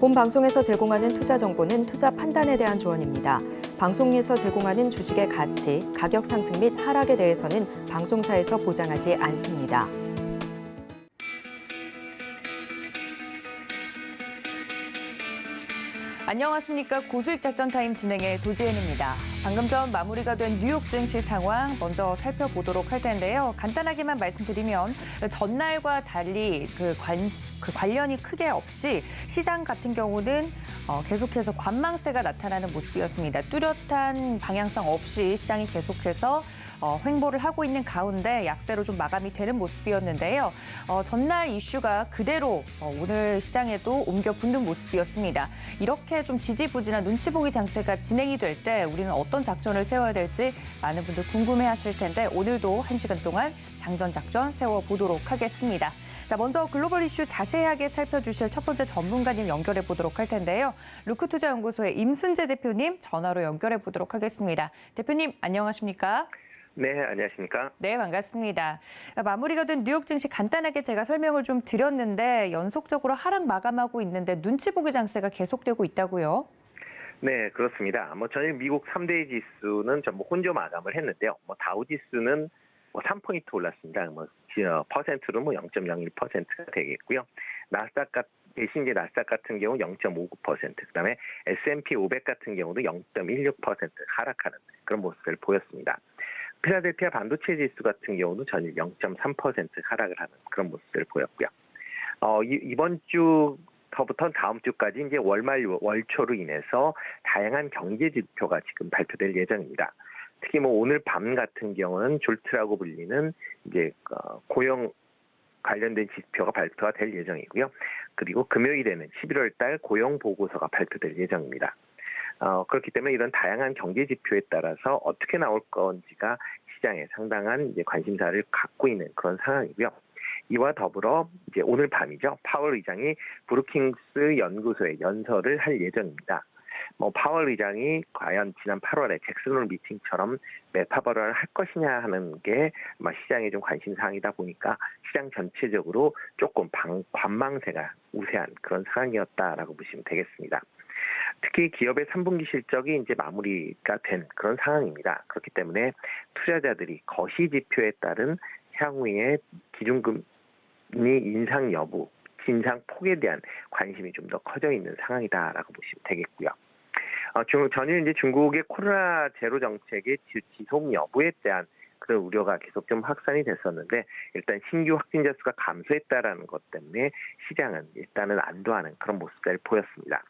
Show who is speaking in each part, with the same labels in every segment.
Speaker 1: 본 방송에서 제공하는 투자 정보는 투자 판단에 대한 조언입니다. 방송에서 제공하는 주식의 가치, 가격 상승 및 하락에 대해서는 방송사에서 보장하지 않습니다.
Speaker 2: 안녕하십니까. 고수익 작전 타임 진행의 도지혜입니다. 방금 전 마무리가 된 뉴욕 증시 상황 먼저 살펴보도록 할 텐데요. 간단하게만 말씀드리면 전날과 달리 관련이 크게 없이 시장 같은 경우는 계속해서 관망세가 나타나는 모습이었습니다. 뚜렷한 방향성 없이 시장이 계속해서 횡보를 하고 있는 가운데 약세로 좀 마감이 되는 모습이었는데요. 전날 이슈가 그대로 오늘 시장에도 옮겨 붙는 모습이었습니다. 이렇게 좀 지지부진한 눈치 보기 장세가 진행이 될 때 우리는 어떤 작전을 세워야 될지 많은 분들 궁금해하실 텐데 오늘도 1시간 동안 장전 작전 세워보도록 하겠습니다. 자, 먼저 글로벌 이슈 자세하게 살펴주실 첫 번째 전문가님 연결해 보도록 할 텐데요. 루크투자연구소의 임순재 대표님 전화로 연결해 보도록 하겠습니다. 대표님 안녕하십니까?
Speaker 3: 네, 안녕하십니까?
Speaker 2: 네, 반갑습니다. 마무리가 된 뉴욕 증시 간단하게 제가 설명을 좀 드렸는데 연속적으로 하락 마감하고 있는데 눈치 보기 장세가 계속되고 있다고요?
Speaker 3: 네, 그렇습니다. 전일 미국 3대 지수는 전부 혼조 마감을 했는데요. 다우 지수는 3포인트 올랐습니다. 퍼센트로 0.01%가 되겠고요. 대신 이제 나스닥 같은 경우 0.59%, 그다음에 S&P 500 같은 경우도 0.16% 하락하는 그런 모습을 보였습니다. 필라델피아 반도체 지수 같은 경우도 전일 0.3% 하락을 하는 그런 모습을 보였고요. 이번 주부터 다음 주까지 이제 월초로 인해서 다양한 경제 지표가 지금 발표될 예정입니다. 특히 오늘 밤 같은 경우는 졸트라고 불리는 이제 고용 관련된 지표가 발표가 될 예정이고요. 그리고 금요일에는 11월 달 고용 보고서가 발표될 예정입니다. 그렇기 때문에 이런 다양한 경제 지표에 따라서 어떻게 나올 건지가 시장에 상당한 이제 관심사를 갖고 있는 그런 상황이고요. 이와 더불어 이제 오늘 밤이죠. 파월 의장이 브루킹스 연구소에 연설을 할 예정입니다. 파월 의장이 과연 지난 8월에 잭슨홀 미팅처럼 매파 발언을 할 것이냐 하는 게 시장의 좀 관심 사항이다 보니까 시장 전체적으로 조금 관망세가 우세한 그런 상황이었다라고 보시면 되겠습니다. 특히 기업의 3분기 실적이 이제 마무리가 된 그런 상황입니다. 그렇기 때문에 투자자들이 거시 지표에 따른 향후의 기준금리 인상 여부, 진상 폭에 대한 관심이 좀 더 커져 있는 상황이다라고 보시면 되겠고요. 전일 이제 중국의 코로나 제로 정책의 지속 여부에 대한 그런 우려가 계속 좀 확산이 됐었는데 일단 신규 확진자 수가 감소했다라는 것 때문에 시장은 일단은 안도하는 그런 모습을 보였습니다.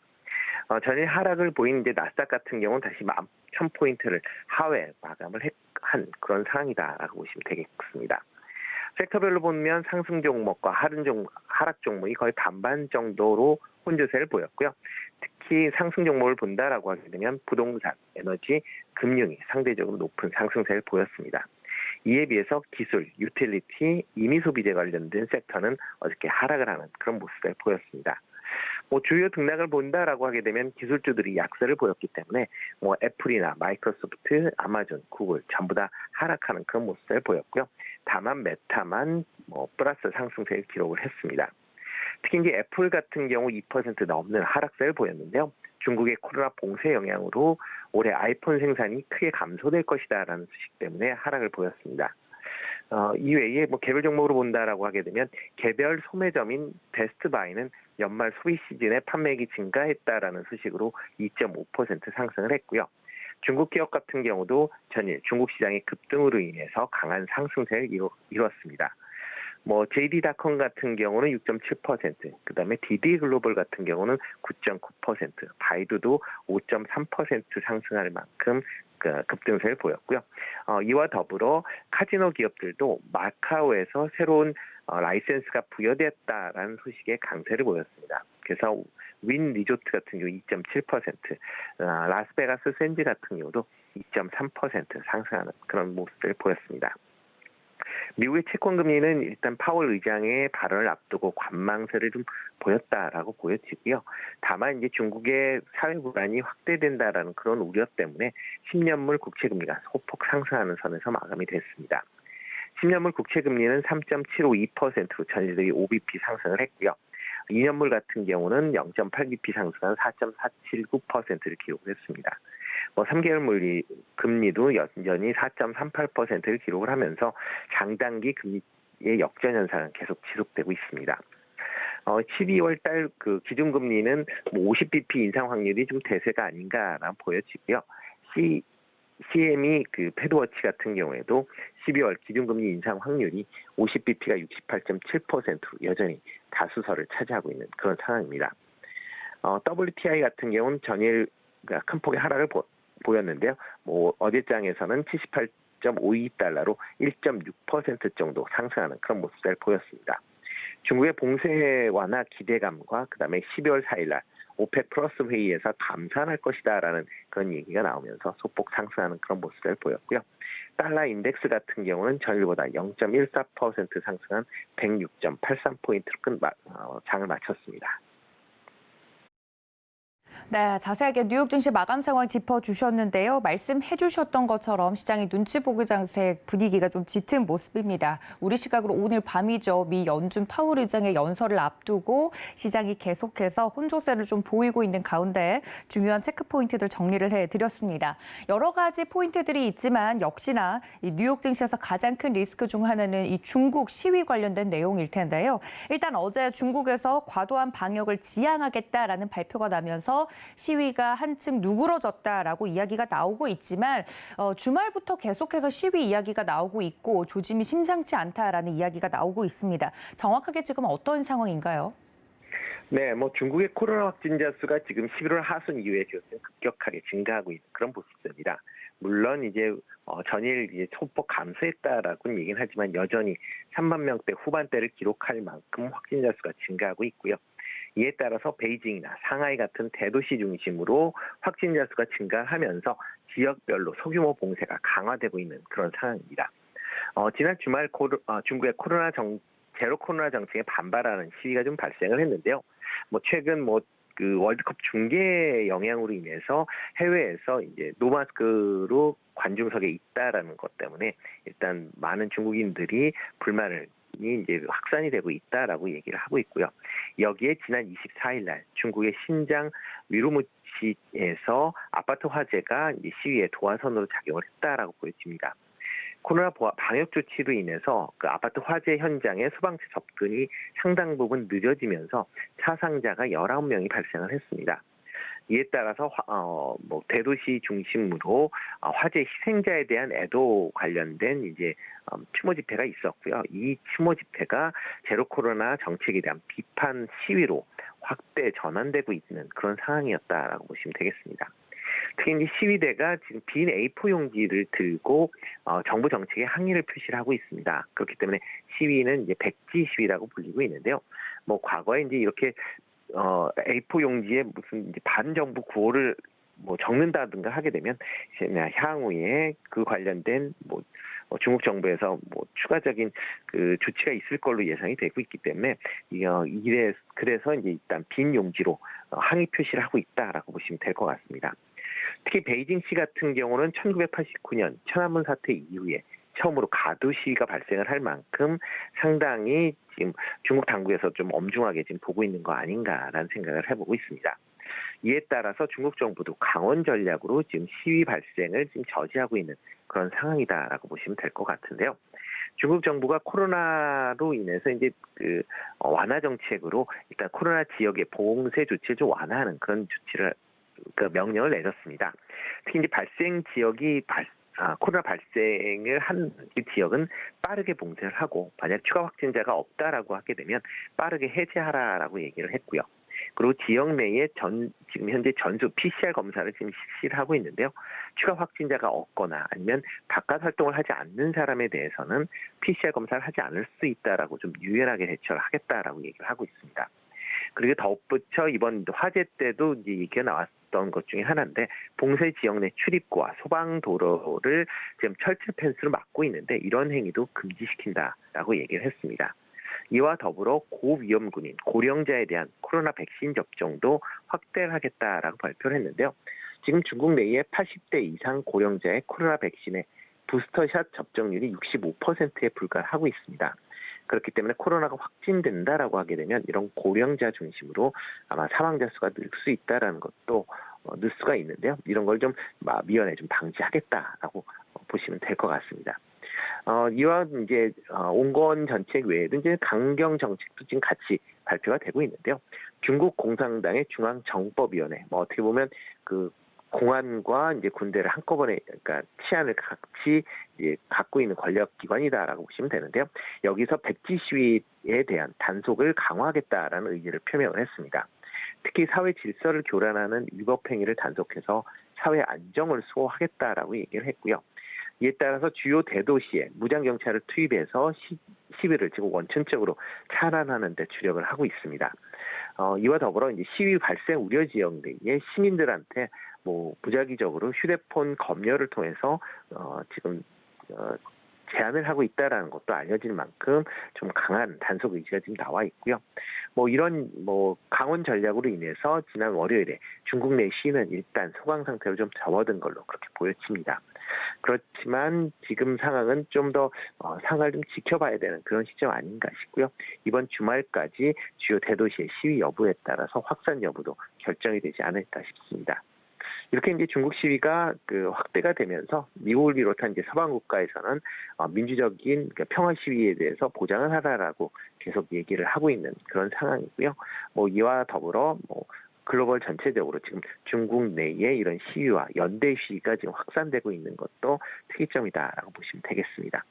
Speaker 3: 전일 하락을 보인 이제 나스닥 같은 경우는 다시 1,000포인트를 하회 마감을 한 그런 상황이다라고 보시면 되겠습니다. 섹터별로 보면 상승 종목과 하락 종목이 거의 반반 정도로 혼조세를 보였고요. 특히 상승 종목을 본다라고 하게 되면 부동산, 에너지, 금융이 상대적으로 높은 상승세를 보였습니다. 이에 비해서 기술, 유틸리티, 임의소비재 관련된 섹터는 어저께 하락을 하는 그런 모습을 보였습니다. 주요 등락을 본다라고 하게 되면 기술주들이 약세를 보였기 때문에 애플이나 마이크로소프트, 아마존, 구글 전부 다 하락하는 그런 모습을 보였고요. 다만 메타만 플러스 상승세를 기록을 했습니다. 특히 이제 애플 같은 경우 2% 넘는 하락세를 보였는데요. 중국의 코로나 봉쇄 영향으로 올해 아이폰 생산이 크게 감소될 것이다라는 수식 때문에 하락을 보였습니다. 이외에 개별 종목으로 본다라고 하게 되면 개별 소매점인 베스트바이는 연말 소비 시즌에 판매액이 증가했다라는 수식으로 2.5% 상승을 했고요. 중국 기업 같은 경우도 전일 중국 시장의 급등으로 인해서 강한 상승세를 이뤘습니다. JD.com 같은 경우는 6.7%, 그다음에 DD 글로벌 같은 경우는 9.9%, 바이두도 5.3% 상승할 만큼 급등세를 보였고요. 이와 더불어 카지노 기업들도 마카오에서 새로운 라이센스가 부여됐다라는 소식에 강세를 보였습니다. 그래서 윈 리조트 같은 경우 2.7%, 라스베가스 샌즈 같은 경우도 2.3% 상승하는 그런 모습을 보였습니다. 미국의 채권금리는 일단 파월 의장의 발언을 앞두고 관망세를 좀 보였다라고 보여지고요. 다만 이제 중국의 사회 불안이 확대된다라는 그런 우려 때문에 10년물 국채금리가 소폭 상승하는 선에서 마감이 됐습니다. 10년물 국채금리는 3.752%로 전일들이 5bp 상승을 했고요. 2년물 같은 경우는 0.8bp 상승한 4.479%를 기록했습니다. 3개월물 금리도 여전히 4.38%를 기록을 하면서 장단기 금리의 역전 현상은 계속 지속되고 있습니다. 12월 달 그 기준금리는 50bp 인상 확률이 좀 대세가 아닌가라고 보여지고요. CME 그 패드워치 같은 경우에도 12월 기준금리 인상 확률이 50bp가 68.7%로 여전히 다수설을 차지하고 있는 그런 상황입니다. WTI 같은 경우는 전일 큰 폭의 하락을 보였는데요. 어제장에서는 78.52달러로 1.6% 정도 상승하는 그런 모습을 보였습니다. 중국의 봉쇄 완화 기대감과 그다음에 12월 4일 날 오펙 플러스 회의에서 감산할 것이다라는 그런 얘기가 나오면서 소폭 상승하는 그런 모습을 보였고요. 달러 인덱스 같은 경우는 전일보다 0.14% 상승한 106.83포인트로 장을 마쳤습니다.
Speaker 2: 네, 자세하게 뉴욕 증시 마감 상황 짚어주셨는데요. 말씀해 주셨던 것처럼 시장이 눈치 보기 장세 분위기가 좀 짙은 모습입니다. 우리 시각으로 오늘 밤이죠. 미 연준 파월 의장의 연설을 앞두고 시장이 계속해서 혼조세를 좀 보이고 있는 가운데 중요한 체크 포인트들 정리를 해드렸습니다. 여러 가지 포인트들이 있지만 역시나 이 뉴욕 증시에서 가장 큰 리스크 중 하나는 이 중국 시위 관련된 내용일 텐데요. 일단 어제 중국에서 과도한 방역을 지양하겠다라는 발표가 나면서 시위가 한층 누그러졌다라고 이야기가 나오고 있지만 주말부터 계속해서 시위 이야기가 나오고 있고 조짐이 심상치 않다라는 이야기가 나오고 있습니다. 정확하게 지금 어떤 상황인가요?
Speaker 3: 네, 중국의 코로나 확진자 수가 지금 11월 하순 이후에 급격하게 증가하고 있는 그런 모습입니다. 물론 이제 전일 이제 소폭 감소했다라고는 얘기는 하지만 여전히 3만 명대 후반대를 기록할 만큼 확진자 수가 증가하고 있고요. 이에 따라서 베이징이나 상하이 같은 대도시 중심으로 확진자 수가 증가하면서 지역별로 소규모 봉쇄가 강화되고 있는 그런 상황입니다. 지난 주말 중국의 제로 코로나 정책에 반발하는 시위가 좀 발생을 했는데요. 최근 그 월드컵 중계 영향으로 인해서 해외에서 이제 노마스크로 관중석에 있다라는 것 때문에 일단 많은 중국인들이 불만을 이제 확산이 되고 있다라고 얘기를 하고 있고요. 여기에 지난 24일 날 중국의 신장 위루무치에서 아파트 화재가 이제 시위의 도화선으로 작용을 했다라고 보여집니다. 코로나 방역 조치로 인해서 그 아파트 화재 현장에 소방차 접근이 상당 부분 늦어지면서 사상자가 19명이 발생을 했습니다. 이에 따라서 대도시 중심으로 화재 희생자에 대한 애도 관련된 이제 추모 집회가 있었고요. 이 추모 집회가 제로 코로나 정책에 대한 비판 시위로 확대 전환되고 있는 그런 상황이었다라고 보시면 되겠습니다. 특히 이제 시위대가 지금 빈 A4 용지를 들고 정부 정책에 항의를 표시를 하고 있습니다. 그렇기 때문에 시위는 이제 백지 시위라고 불리고 있는데요. 과거에 이제 이렇게 A4 용지에 무슨 이제 반정부 구호를 적는다든가 하게 되면 이제 향후에 그 관련된 중국 정부에서 추가적인 그 조치가 있을 걸로 예상이 되고 있기 때문에 그래서 이제 일단 빈 용지로 항의 표시를 하고 있다라고 보시면 될 것 같습니다. 특히 베이징시 같은 경우는 1989년 천안문 사태 이후에 처음으로 가두 시위가 발생을 할 만큼 상당히 지금 중국 당국에서 좀 엄중하게 지금 보고 있는 거 아닌가라는 생각을 해보고 있습니다. 이에 따라서 중국 정부도 강원 전략으로 지금 시위 발생을 지금 저지하고 있는 그런 상황이다라고 보시면 될 것 같은데요. 중국 정부가 코로나로 인해서 이제 그 완화 정책으로 일단 코로나 지역의 봉쇄 조치를 좀 완화하는 그런 조치를 명령을 내렸습니다. 특히 이제 발생 지역이 코로나 발생을 한 지역은 빠르게 봉쇄를 하고 만약 추가 확진자가 없다라고 하게 되면 빠르게 해제하라라고 얘기를 했고요. 그리고 지역 내에 지금 현재 전수 PCR 검사를 지금 실시를 하고 있는데요. 추가 확진자가 없거나 아니면 바깥 활동을 하지 않는 사람에 대해서는 PCR 검사를 하지 않을 수 있다라고 좀 유연하게 대처를 하겠다라고 얘기를 하고 있습니다. 그리고 덧붙여 이번 화재 때도 이제 얘기가 나왔던 것 중에 하나인데 봉쇄 지역 내 출입구와 소방 도로를 지금 철제 펜스로 막고 있는데 이런 행위도 금지시킨다라고 얘기를 했습니다. 이와 더불어 고위험군인, 고령자에 대한 코로나 백신 접종도 확대를 하겠다라고 발표를 했는데요. 지금 중국 내에 80대 이상 고령자의 코로나 백신의 부스터샷 접종률이 65%에 불과하고 있습니다. 그렇기 때문에 코로나가 확진된다라고 하게 되면 이런 고령자 중심으로 아마 사망자 수가 늘 수 있다라는 것도 늘 수가 있는데요. 이런 걸 좀 미연에 좀 방지하겠다라고 보시면 될 것 같습니다. 이와 이제 온건 정책 외에도 이제 강경 정책도 지금 같이 발표가 되고 있는데요. 중국 공산당의 중앙정법위원회, 어떻게 보면 그 공안과 이제 군대를 한꺼번에 그러니까 치안을 같이 이제 갖고 있는 권력 기관이다라고 보시면 되는데요. 여기서 백지 시위에 대한 단속을 강화하겠다라는 의지를 표명을 했습니다. 특히 사회 질서를 교란하는 위법 행위를 단속해서 사회 안정을 수호하겠다라고 얘기를 했고요. 이에 따라서 주요 대도시에 무장경찰을 투입해서 시위를 지금 원천적으로 차단하는 데 주력을 하고 있습니다. 이와 더불어 이제 시위 발생 우려 지역 내에 시민들한테 무작위적으로 휴대폰 검열을 통해서 지금 제한을 하고 있다라는 것도 알려질 만큼 좀 강한 단속 의지가 지금 나와 있고요. 이런 강원 전략으로 인해서 지난 월요일에 중국 내 시위는 일단 소강 상태로 좀 접어든 걸로 그렇게 보여집니다. 그렇지만 지금 상황은 좀 더 상황을 좀 지켜봐야 되는 그런 시점 아닌가 싶고요. 이번 주말까지 주요 대도시의 시위 여부에 따라서 확산 여부도 결정이 되지 않을까 싶습니다. 이렇게 이제 중국 시위가 확대가 되면서 미국을 비롯한 이제 서방 국가에서는 민주적인 평화 시위에 대해서 보장을 하라라고 계속 얘기를 하고 있는 그런 상황이고요. 이와 더불어 글로벌 전체적으로 지금 중국 내에 이런 시위와 연대 시위가 지금 확산되고 있는 것도 특이점이다라고 보시면 되겠습니다.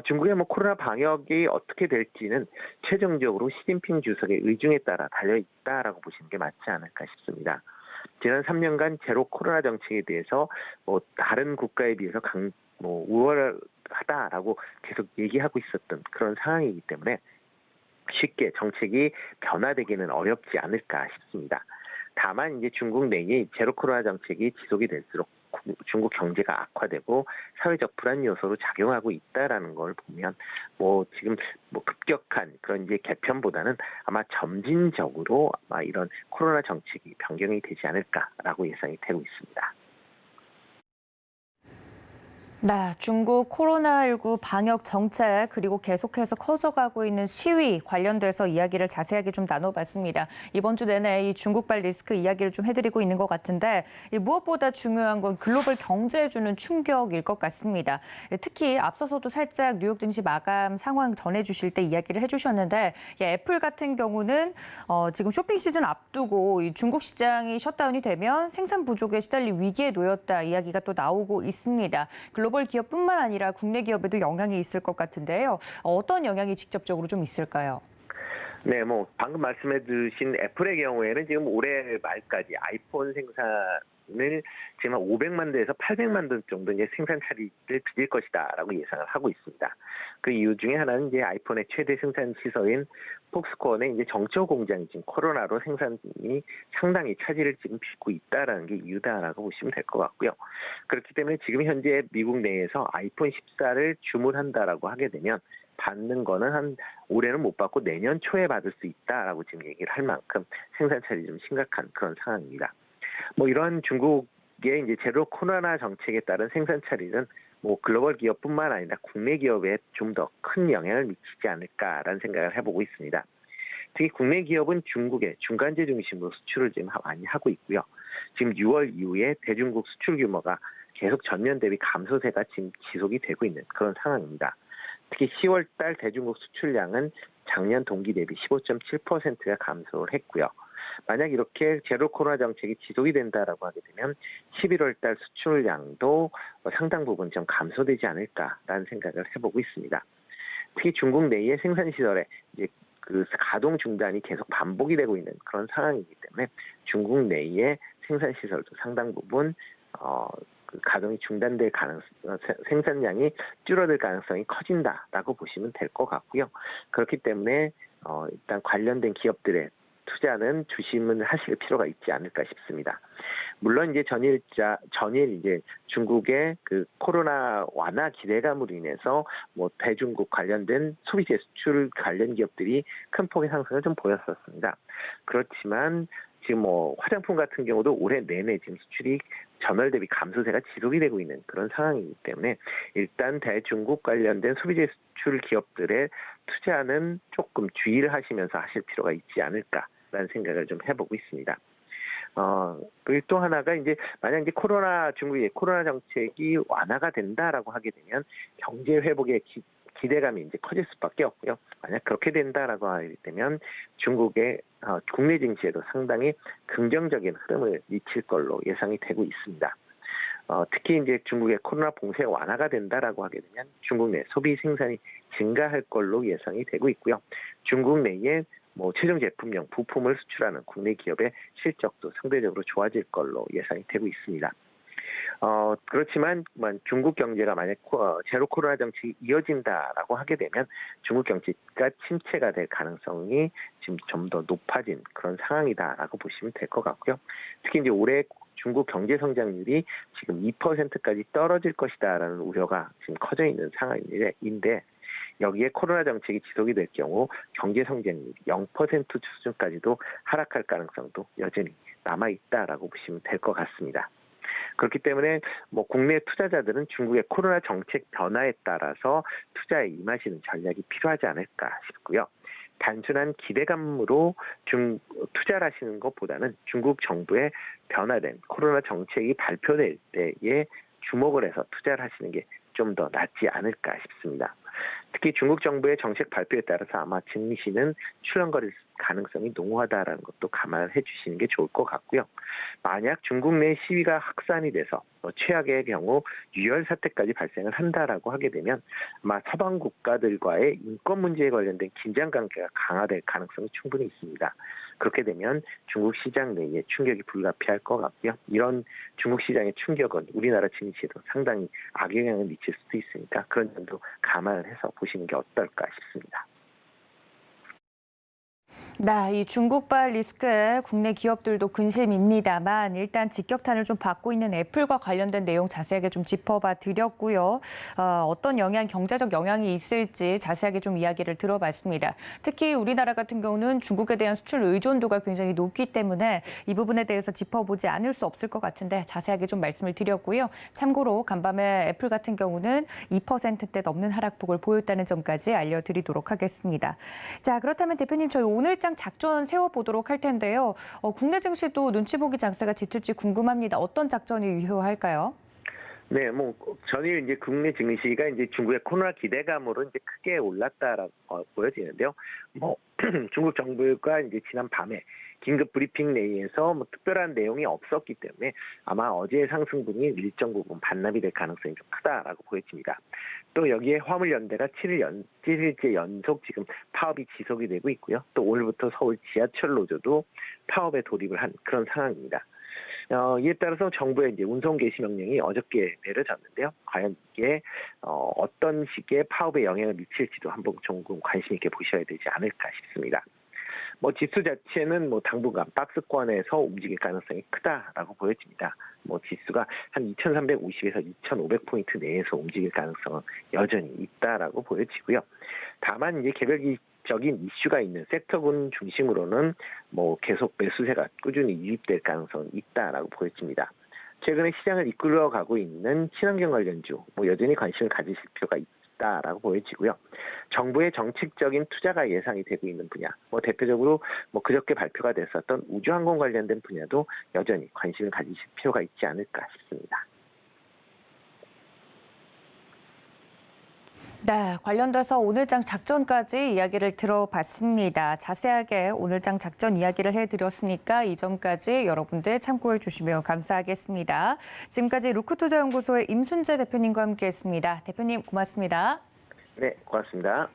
Speaker 3: 중국의 코로나 방역이 어떻게 될지는 최종적으로 시진핑 주석의 의중에 따라 달려있다라고 보시는 게 맞지 않을까 싶습니다. 지난 3년간 제로 코로나 정책에 대해서 다른 국가에 비해서 우월하다라고 계속 얘기하고 있었던 그런 상황이기 때문에 쉽게 정책이 변화되기는 어렵지 않을까 싶습니다. 다만 이제 중국 내에 제로 코로나 정책이 지속이 될수록 중국 경제가 악화되고 사회적 불안 요소로 작용하고 있다라는 걸 보면 지금 급격한 그런 이제 개편보다는 아마 점진적으로 아마 이런 코로나 정책이 변경이 되지 않을까라고 예상이 되고 있습니다.
Speaker 2: 네, 중국 코로나19 방역 정책 그리고 계속해서 커져가고 있는 시위 관련돼서 이야기를 자세하게 좀 나눠봤습니다. 이번 주 내내 이 중국발 리스크 이야기를 좀 해드리고 있는 것 같은데 무엇보다 중요한 건 글로벌 경제에 주는 충격일 것 같습니다. 특히 앞서서도 살짝 뉴욕 증시 마감 상황 전해주실 때 이야기를 해주셨는데 애플 같은 경우는 지금 쇼핑 시즌 앞두고 이 중국 시장이 셧다운이 되면 생산 부족에 시달릴 위기에 놓였다 이야기가 또 나오고 있습니다. 글로벌 기업뿐만 아니라 국내 기업에도 영향이 있을 것 같은데요. 어떤 영향이 직접적으로 좀 있을까요?
Speaker 3: 네, 방금 말씀해 주신 애플의 경우에는 지금 올해 말까지 아이폰 생산을 지금 한 500만 대에서 800만 대 정도 이제 생산 차질을 빚을 것이다라고 예상을 하고 있습니다. 그 이유 중에 하나는 이제 아이폰의 최대 생산 시설인 폭스콘의 이제 정초 공장이 지금 코로나로 생산이 상당히 차질을 지금 빚고 있다라는 게 이유다라고 보시면 될 것 같고요. 그렇기 때문에 지금 현재 미국 내에서 아이폰 14를 주문한다라고 하게 되면 받는 거는 올해는 못 받고 내년 초에 받을 수 있다라고 지금 얘기를 할 만큼 생산 차질이 좀 심각한 그런 상황입니다. 이런 중국의 이제 제로 코로나 정책에 따른 생산 차질은 글로벌 기업뿐만 아니라 국내 기업에 좀 더 큰 영향을 미치지 않을까라는 생각을 해보고 있습니다. 특히 국내 기업은 중국의 중간재 중심으로 수출을 지금 많이 하고 있고요. 지금 6월 이후에 대중국 수출 규모가 계속 전년 대비 감소세가 지금 지속이 되고 있는 그런 상황입니다. 특히 10월 달 대중국 수출량은 작년 동기 대비 15.7%가 감소를 했고요. 만약 이렇게 제로 코로나 정책이 지속이 된다라고 하게 되면 11월 달 수출량도 상당 부분 좀 감소되지 않을까라는 생각을 해보고 있습니다. 특히 중국 내의 생산 시설에 이제 가동 중단이 계속 반복이 되고 있는 그런 상황이기 때문에 중국 내의 생산 시설도 상당 부분 가동이 중단될 생산량이 줄어들 가능성이 커진다라고 보시면 될 것 같고요. 그렇기 때문에 일단 관련된 기업들의 투자는 조심을 하실 필요가 있지 않을까 싶습니다. 물론 이제 전일 이제 중국의 코로나 완화 기대감으로 인해서 대중국 관련된 소비재 수출 관련 기업들이 큰 폭의 상승을 좀 보였었습니다. 그렇지만 지금 뭐 화장품 같은 경우도 올해 내내 지금 수출이 전월 대비 감소세가 지속이 되고 있는 그런 상황이기 때문에 일단 대중국 관련된 소비재 수출 기업들의 투자는 조금 주의를 하시면서 하실 필요가 있지 않을까라는 생각을 좀 해보고 있습니다. 그리고 또 하나가 이제 만약 이제 중국의 코로나 정책이 완화가 된다라고 하게 되면 경제 회복의 기대감이 이제 커질 수밖에 없고요. 만약 그렇게 된다라고 하게 되면 중국의 국내 증시에도 상당히 긍정적인 흐름을 미칠 걸로 예상이 되고 있습니다. 특히 이제 중국의 코로나 봉쇄 완화가 된다라고 하게 되면 중국 내 소비 생산이 증가할 걸로 예상이 되고 있고요. 중국 내에 뭐 최종 제품용 부품을 수출하는 국내 기업의 실적도 상대적으로 좋아질 걸로 예상이 되고 있습니다. 그렇지만 중국 경제가 만약 제로 코로나 정책이 이어진다라고 하게 되면 중국 경제가 침체가 될 가능성이 지금 좀 더 높아진 그런 상황이다라고 보시면 될 것 같고요. 특히 이제 올해 중국 경제 성장률이 지금 2%까지 떨어질 것이다라는 우려가 지금 커져 있는 상황인데 여기에 코로나 정책이 지속이 될 경우 경제 성장률이 0% 수준까지도 하락할 가능성도 여전히 남아 있다라고 보시면 될 것 같습니다. 그렇기 때문에 뭐 국내 투자자들은 중국의 코로나 정책 변화에 따라서 투자에 임하시는 전략이 필요하지 않을까 싶고요. 단순한 기대감으로 투자를 하시는 것보다는 중국 정부의 변화된 코로나 정책이 발표될 때에 주목을 해서 투자를 하시는 게 좀 더 낫지 않을까 싶습니다. 특히 중국 정부의 정책 발표에 따라서 아마 증시는 출렁거릴 가능성이 농후하다라는 것도 감안을 해주시는 게 좋을 것 같고요. 만약 중국 내 시위가 확산이 돼서 최악의 경우 유혈 사태까지 발생을 한다라고 하게 되면 아마 서방 국가들과의 인권 문제에 관련된 긴장 관계가 강화될 가능성이 충분히 있습니다. 그렇게 되면 중국 시장 내에 충격이 불가피할 것 같고요. 이런 중국 시장의 충격은 우리나라 증시에도 상당히 악영향을 미칠 수도 있으니까 그런 점도 감안을 해서 보시는 게 어떨까 싶습니다.
Speaker 2: 네, 이 중국발 리스크에 국내 기업들도 근심입니다만 일단 직격탄을 좀 받고 있는 애플과 관련된 내용 자세하게 좀 짚어봐 드렸고요. 어떤 경제적 영향이 있을지 자세하게 좀 이야기를 들어봤습니다. 특히 우리나라 같은 경우는 중국에 대한 수출 의존도가 굉장히 높기 때문에 이 부분에 대해서 짚어보지 않을 수 없을 것 같은데 자세하게 좀 말씀을 드렸고요. 참고로 간밤에 애플 같은 경우는 2%대 넘는 하락폭을 보였다는 점까지 알려드리도록 하겠습니다. 자, 그렇다면 대표님 저희 오늘장 작전 세워보도록 할 텐데요. 국내 증시도 눈치 보기 장세가 짙을지 궁금합니다. 어떤 작전이 유효할까요?
Speaker 3: 네, 뭐 전일 이제 국내 증시가 이제 중국의 코로나 기대감으로 이제 크게 올랐다라고 보여지는데요. 뭐 중국 정부가 이제 지난 밤에 긴급 브리핑 내에서 뭐 특별한 내용이 없었기 때문에 아마 어제의 상승분이 일정 부분 반납이 될 가능성이 좀 크다라고 보여집니다. 또 여기에 화물연대가 7일째 연속 지금 파업이 지속이 되고 있고요. 또 오늘부터 서울 지하철 노조도 파업에 돌입을 한 그런 상황입니다. 이에 따라서 정부의 이제 운송 개시 명령이 어저께 내려졌는데요. 과연 이게 어떤 식의 파업에 영향을 미칠지도 한번 조금 관심 있게 보셔야 되지 않을까 싶습니다. 뭐 지수 자체는 뭐 당분간 박스권에서 움직일 가능성이 크다라고 보여집니다. 뭐 지수가 한 2,350에서 2,500포인트 내에서 움직일 가능성은 여전히 있다라고 보여지고요. 다만 이제 개별적인 이슈가 있는 섹터군 중심으로는 뭐 계속 매수세가 꾸준히 유입될 가능성은 있다라고 보여집니다. 최근에 시장을 이끌어가고 있는 친환경 관련주 뭐 여전히 관심을 가지실 필요가 있다라고 보여지고요. 정부의 정책적인 투자가 예상이 되고 있는 분야, 뭐 대표적으로 뭐 그저께 발표가 됐었던 우주항공 관련된 분야도 여전히 관심을 가지실 필요가 있지 않을까 싶습니다.
Speaker 2: 네, 관련돼서 오늘장 작전까지 이야기를 들어봤습니다. 자세하게 오늘장 작전 이야기를 해드렸으니까 이 점까지 여러분들 참고해 주시면 감사하겠습니다. 지금까지 루크투자연구소의 임순재 대표님과 함께했습니다. 대표님 고맙습니다.
Speaker 3: 네, 고맙습니다.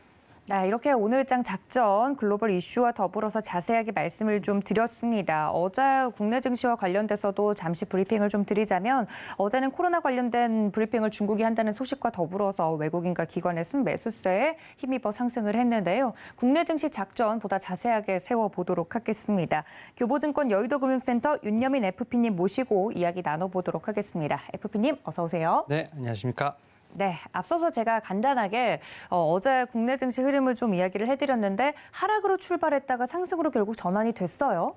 Speaker 2: 네, 이렇게 오늘장 작전 글로벌 이슈와 더불어서 자세하게 말씀을 좀 드렸습니다. 어제 국내 증시와 관련돼서도 잠시 브리핑을 좀 드리자면 어제는 코로나 관련된 브리핑을 중국이 한다는 소식과 더불어서 외국인과 기관의 순매수세에 힘입어 상승을 했는데요. 국내 증시 작전 보다 자세하게 세워보도록 하겠습니다. 교보증권 여의도금융센터 윤여민 FP님 모시고 이야기 나눠보도록 하겠습니다. FP님 어서 오세요.
Speaker 4: 네, 안녕하십니까.
Speaker 2: 네, 앞서서 제가 간단하게 어제 국내 증시 흐름을 좀 이야기를 해드렸는데 하락으로 출발했다가 상승으로 결국 전환이 됐어요.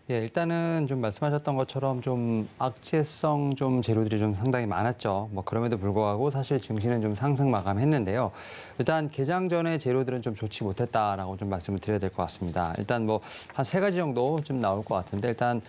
Speaker 4: 예, 일단은 좀 말씀하셨던 것처럼 좀 악재성 좀 재료들이 좀 상당히 많았죠. 뭐 그럼에도 불구하고 사실 증시는 좀 상승 마감했는데요. 일단 개장 전에 재료들은 좀 좋지 못했다라고 좀 말씀을 드려야 될 것 같습니다. 일단 뭐 한 세 가지 정도 좀 나올 것 같은데 일단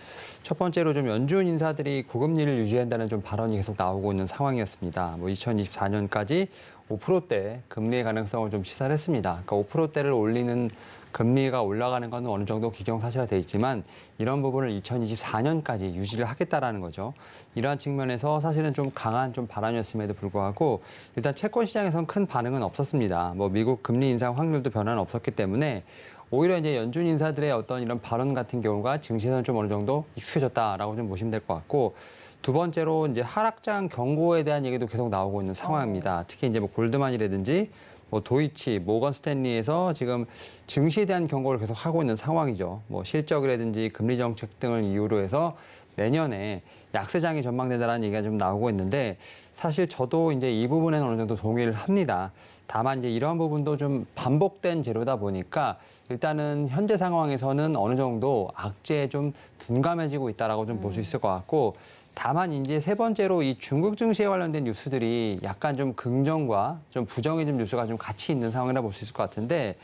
Speaker 4: 첫 번째로 좀 연준 인사들이 고금리를 유지한다는 좀 발언이 계속 나오고 있는 상황이었습니다. 뭐 2024년까지 5%대 금리의 가능성을 좀 시사를 했습니다. 그러니까 5%대를 올리는 금리가 올라가는 건 어느 정도 기정사실화돼 있지만 이런 부분을 2024년까지 유지를 하겠다라는 거죠. 이러한 측면에서 사실은 좀 강한 좀 발언이었음에도 불구하고 일단 채권 시장에서는 큰 반응은 없었습니다. 뭐 미국 금리 인상 확률도 변화는 없었기 때문에 오히려 이제 연준 인사들의 어떤 이런 발언 같은 경우가 증시에서는 좀 어느 정도 익숙해졌다라고 좀 보시면 될 것 같고 두 번째로 이제 하락장 경고에 대한 얘기도 계속 나오고 있는 상황입니다. 특히 이제 뭐 골드만이라든지 뭐 도이치, 모건 스탠리에서 지금 증시에 대한 경고를 계속 하고 있는 상황이죠. 뭐 실적이라든지 금리 정책 등을 이유로 해서 내년에 약세장이 전망된다는 얘기가 좀 나오고 있는데 사실 저도 이제 이 부분에는 어느 정도 동의를 합니다. 다만 이제 이러한 부분도 좀 반복된 재료다 보니까 일단은 현재 상황에서는 어느 정도 악재에 좀 둔감해지고 있다라고 좀 볼 수 있을 것 같고 다만 이제 세 번째로 이 중국 증시에 관련된 뉴스들이 약간 좀 긍정과 좀 부정의 좀 뉴스가 좀 같이 있는 상황이라 볼 수 있을 것 같은데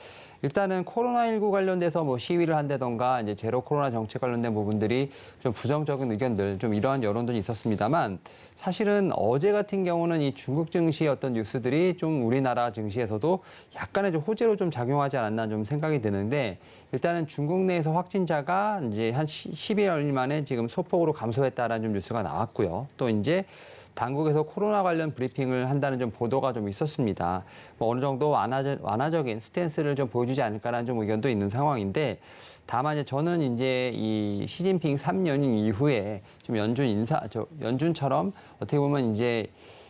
Speaker 4: 일단은 코로나19 관련돼서 뭐 시위를 한다던가 이제 제로 코로나 정책 관련된 부분들이 좀 부정적인 의견들 좀 이러한 여론들이 있었습니다만 사실은 어제 같은 경우는 이 중국 증시의 어떤 뉴스들이 좀 우리나라 증시에서도 약간의 좀 호재로 좀 작용하지 않았나 좀 생각이 드는데 일단은 중국 내에서 확진자가 이제 한 12일 만에 지금 소폭으로 감소했다라는 좀 뉴스가 나왔고요. 또 이제 당국에서 코로나 관련 브리핑을 한다는 좀 보도가 좀 있었습니다. 뭐 어느 정도 완화적인 스탠스를 좀 보여주지 않을까라는 좀 의견도 있는 상황인데 다만 이제 저는 이제 이 시진핑 3년임 이후에 좀 연준처럼 어떻게 보면 이제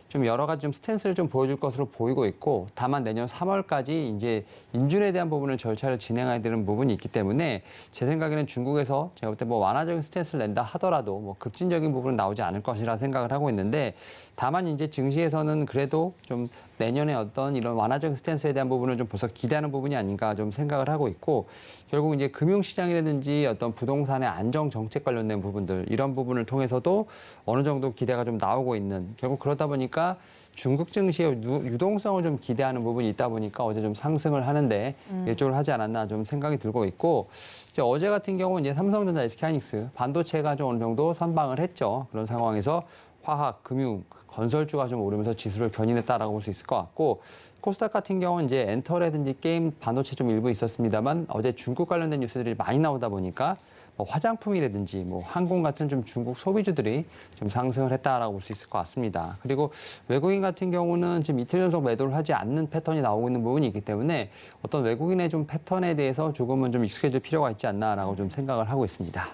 Speaker 4: 좀 여러 가지 좀 스탠스를 좀 보여줄 것으로 보이고 있고 다만 내년 3월까지 이제 인준에 대한 부분을 절차를 진행해야 되는 부분이 있기 때문에 제 생각에는 중국에서 제가 볼 때 뭐 완화적인 스탠스를 낸다 하더라도 뭐 급진적인 부분은 나오지 않을 것이라 생각을 하고 있는데 다만 이제 증시에서는 그래도 좀 내년에 어떤 이런 완화적인 스탠스에 대한 부분을 좀 벌써 기대하는 부분이 아닌가 좀 생각을 하고 있고 결국 이제 금융시장이라든지 어떤 부동산의 안정 정책 관련된 부분들 이런 부분을 통해서도 어느 정도 기대가 좀 나오고 있는 결국 그러다 보니까 중국 증시의 유동성을 좀 기대하는 부분이 있다 보니까 어제 좀 상승을 하는데 일조를 하지 않았나 좀 생각이 들고 있고 이제 어제 같은 경우는 이제 삼성전자, SK하이닉스 반도체가 좀 어느 정도 선방을 했죠. 그런 상황에서 화학, 금융, 건설주가 좀 오르면서 지수를 견인했다라고 볼 수 있을 것 같고 코스닥 같은 경우는 이제 엔터라든지 게임, 반도체 좀 일부 있었습니다만 어제 중국 관련된 뉴스들이 많이 나오다 보니까 뭐 화장품이라든지 뭐 항공 같은 좀 중국 소비주들이 좀 상승을 했다라고 볼 수 있을 것 같습니다. 그리고 외국인 같은 경우는 지금 이틀 연속 매도를 하지 않는 패턴이 나오고 있는 부분이 있기 때문에 어떤 외국인의 좀 패턴에 대해서 조금은 좀 익숙해질 필요가 있지 않나라고 좀 생각을 하고 있습니다.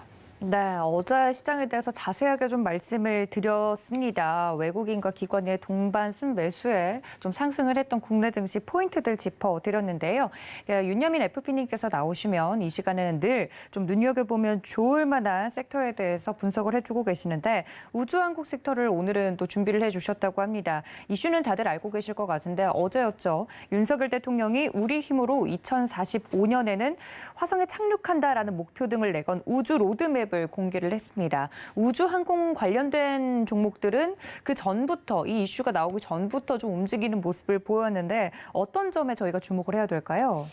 Speaker 2: 네, 어제 시장에 대해서 자세하게 좀 말씀을 드렸습니다. 외국인과 기관의 동반 순매수에 좀 상승을 했던 국내 증시 포인트들 짚어드렸는데요. 윤여민 FP님께서 나오시면 이 시간에는 늘 좀 눈여겨보면 좋을 만한 섹터에 대해서 분석을 해주고 계시는데 우주항공 섹터를 오늘은 또 준비를 해주셨다고 합니다. 이슈는 다들 알고 계실 것 같은데 어제였죠. 윤석열 대통령이 우리 힘으로 2045년에는 화성에 착륙한다라는 목표 등을 내건 우주 로드맵 을 공개를 했습니다. 우주항공 관련된 종목들은 그 전부터 이 이슈가 나오기 전부터 좀 움직이는 모습을 보였는데 어떤 점에 저희가 주목을 해야 될까요?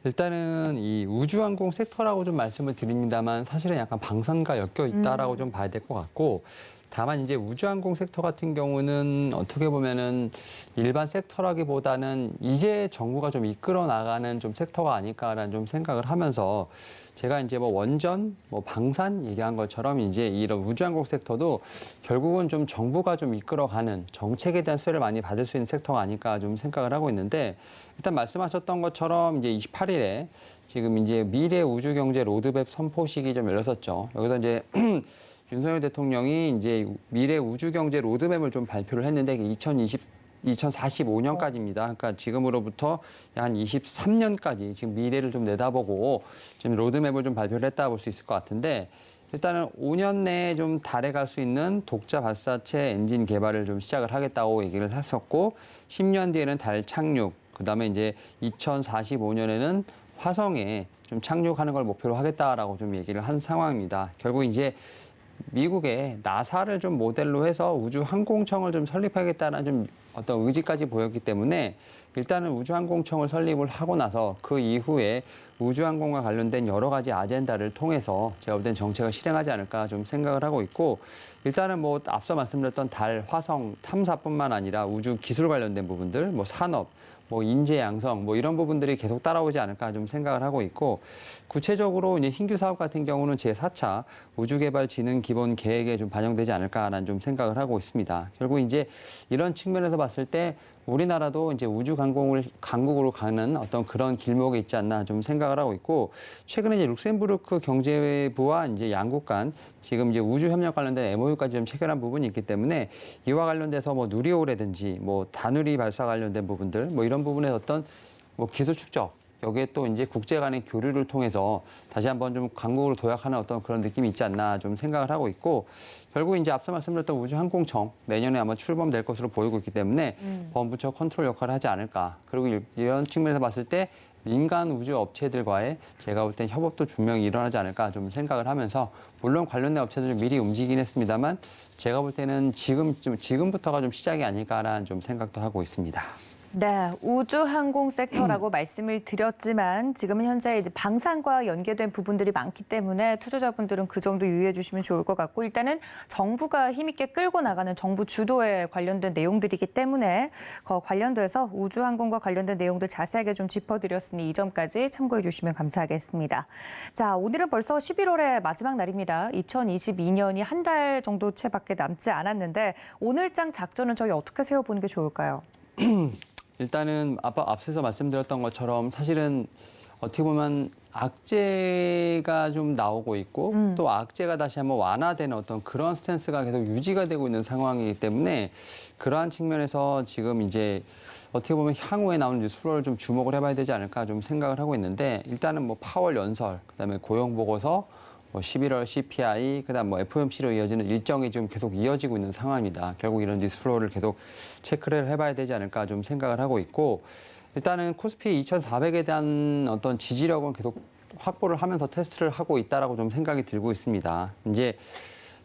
Speaker 4: 일단은 이 우주항공 섹터라고 좀 말씀을 드립니다만 사실은 약간 방산과 엮여 있다라고 좀 봐야 될 것 같고 다만 이제 우주항공 섹터 같은 경우는 어떻게 보면은 일반 섹터라기보다는 이제 정부가 좀 이끌어 나가는 좀 섹터가 아닐까라는 좀 생각을 하면서 제가 이제 뭐 원전, 뭐 방산 얘기한 것처럼 이제 이런 우주항공 섹터도 결국은 좀 정부가 좀 이끌어가는 정책에 대한 수혜를 많이 받을 수 있는 섹터가 아닐까 좀 생각을 하고 있는데 일단 말씀하셨던 것처럼 이제 28일에 지금 이제 미래 우주 경제 로드맵 선포식이 좀 열렸었죠. 여기서 이제 윤석열 대통령이 이제 미래 우주 경제 로드맵을 좀 발표를 했는데 2045년까지입니다. 그러니까 지금으로부터 한 23년까지 지금 미래를 좀 내다보고 지금 로드맵을 좀 발표를 했다 볼 수 있을 것 같은데 일단은 5년 내에 좀 달에 갈 수 있는 독자 발사체 엔진 개발을 좀 시작을 하겠다고 얘기를 했었고 10년 뒤에는 달 착륙, 그다음에 이제 2045년에는 화성에 좀 착륙하는 걸 목표로 하겠다라고 좀 얘기를 한 상황입니다. 결국 이제 미국의 나사를 좀 모델로 해서 우주항공청을 좀 설립하겠다는 좀 어떤 의지까지 보였기 때문에 일단은 우주항공청을 설립을 하고 나서 그 이후에 우주항공과 관련된 여러 가지 아젠다를 통해서 제가 볼 땐 정책을 실행하지 않을까 좀 생각을 하고 있고 일단은 뭐 앞서 말씀드렸던 달, 화성 탐사뿐만 아니라 우주 기술 관련된 부분들, 뭐 산업, 뭐 인재 양성, 뭐 이런 부분들이 계속 따라오지 않을까 좀 생각을 하고 있고 구체적으로 이제 신규 사업 같은 경우는 제4차 우주개발진흥 기본 계획에 좀 반영되지 않을까라는 좀 생각을 하고 있습니다. 결국 이제 이런 측면에서 봤을 때 우리나라도 이제 우주 강국으로 가는 어떤 그런 길목에 있지 않나 좀 생각을 하고 있고 최근에 이제 룩셈부르크 경제부와 이제 양국 간 지금 이제 우주 협력 관련된 MOU까지 좀 체결한 부분이 있기 때문에 이와 관련돼서 뭐 누리호라든지 뭐 다누리 발사 관련된 부분들 뭐 이런 부분에 어떤 뭐 기술 축적 여기에 또 이제 국제 간의 교류를 통해서 다시 한번 좀 강국으로 도약하는 어떤 그런 느낌이 있지 않나 좀 생각을 하고 있고 결국 이제 앞서 말씀드렸던 우주항공청 내년에 아마 출범될 것으로 보이고 있기 때문에 범부처 컨트롤 역할을 하지 않을까. 그리고 이런 측면에서 봤을 때 민간 우주 업체들과의 제가 볼 땐 협업도 분명히 일어나지 않을까 좀 생각을 하면서 물론 관련된 업체들 좀 미리 움직이긴 했습니다만 제가 볼 때는 지금부터가 좀 시작이 아닐까라는 좀 생각도 하고 있습니다.
Speaker 2: 네, 우주항공 섹터라고 말씀을 드렸지만 지금은 현재 이제 방산과 연계된 부분들이 많기 때문에 투자자분들은 그 점도 유의해 주시면 좋을 것 같고 일단은 정부가 힘있게 끌고 나가는 정부 주도에 관련된 내용들이기 때문에 관련돼서 우주항공과 관련된 내용들 자세하게 좀 짚어드렸으니 이 점까지 참고해 주시면 감사하겠습니다. 자, 오늘은 벌써 11월의 마지막 날입니다. 2022년이 한 달 정도 채밖에 남지 않았는데 오늘장 작전은 저희 어떻게 세워보는 게 좋을까요?
Speaker 4: 일단은 앞서서 말씀드렸던 것처럼 사실은 어떻게 보면 악재가 좀 나오고 있고 또 악재가 다시 한번 완화되는 어떤 그런 스탠스가 계속 유지가 되고 있는 상황이기 때문에 그러한 측면에서 지금 이제 어떻게 보면 향후에 나오는 뉴스플로우를 좀 주목을 해봐야 되지 않을까 좀 생각을 하고 있는데 일단은 뭐 8월 연설, 그다음에 고용 보고서, 뭐 11월 CPI, 그다음 뭐 FOMC로 이어지는 일정이 좀 계속 이어지고 있는 상황입니다. 결국 이런 뉴스플로우를 계속 체크를 해봐야 되지 않을까 좀 생각을 하고 있고 일단은 코스피 2,400에 대한 어떤 지지력은 계속 확보를 하면서 테스트를 하고 있다라고 좀 생각이 들고 있습니다. 이제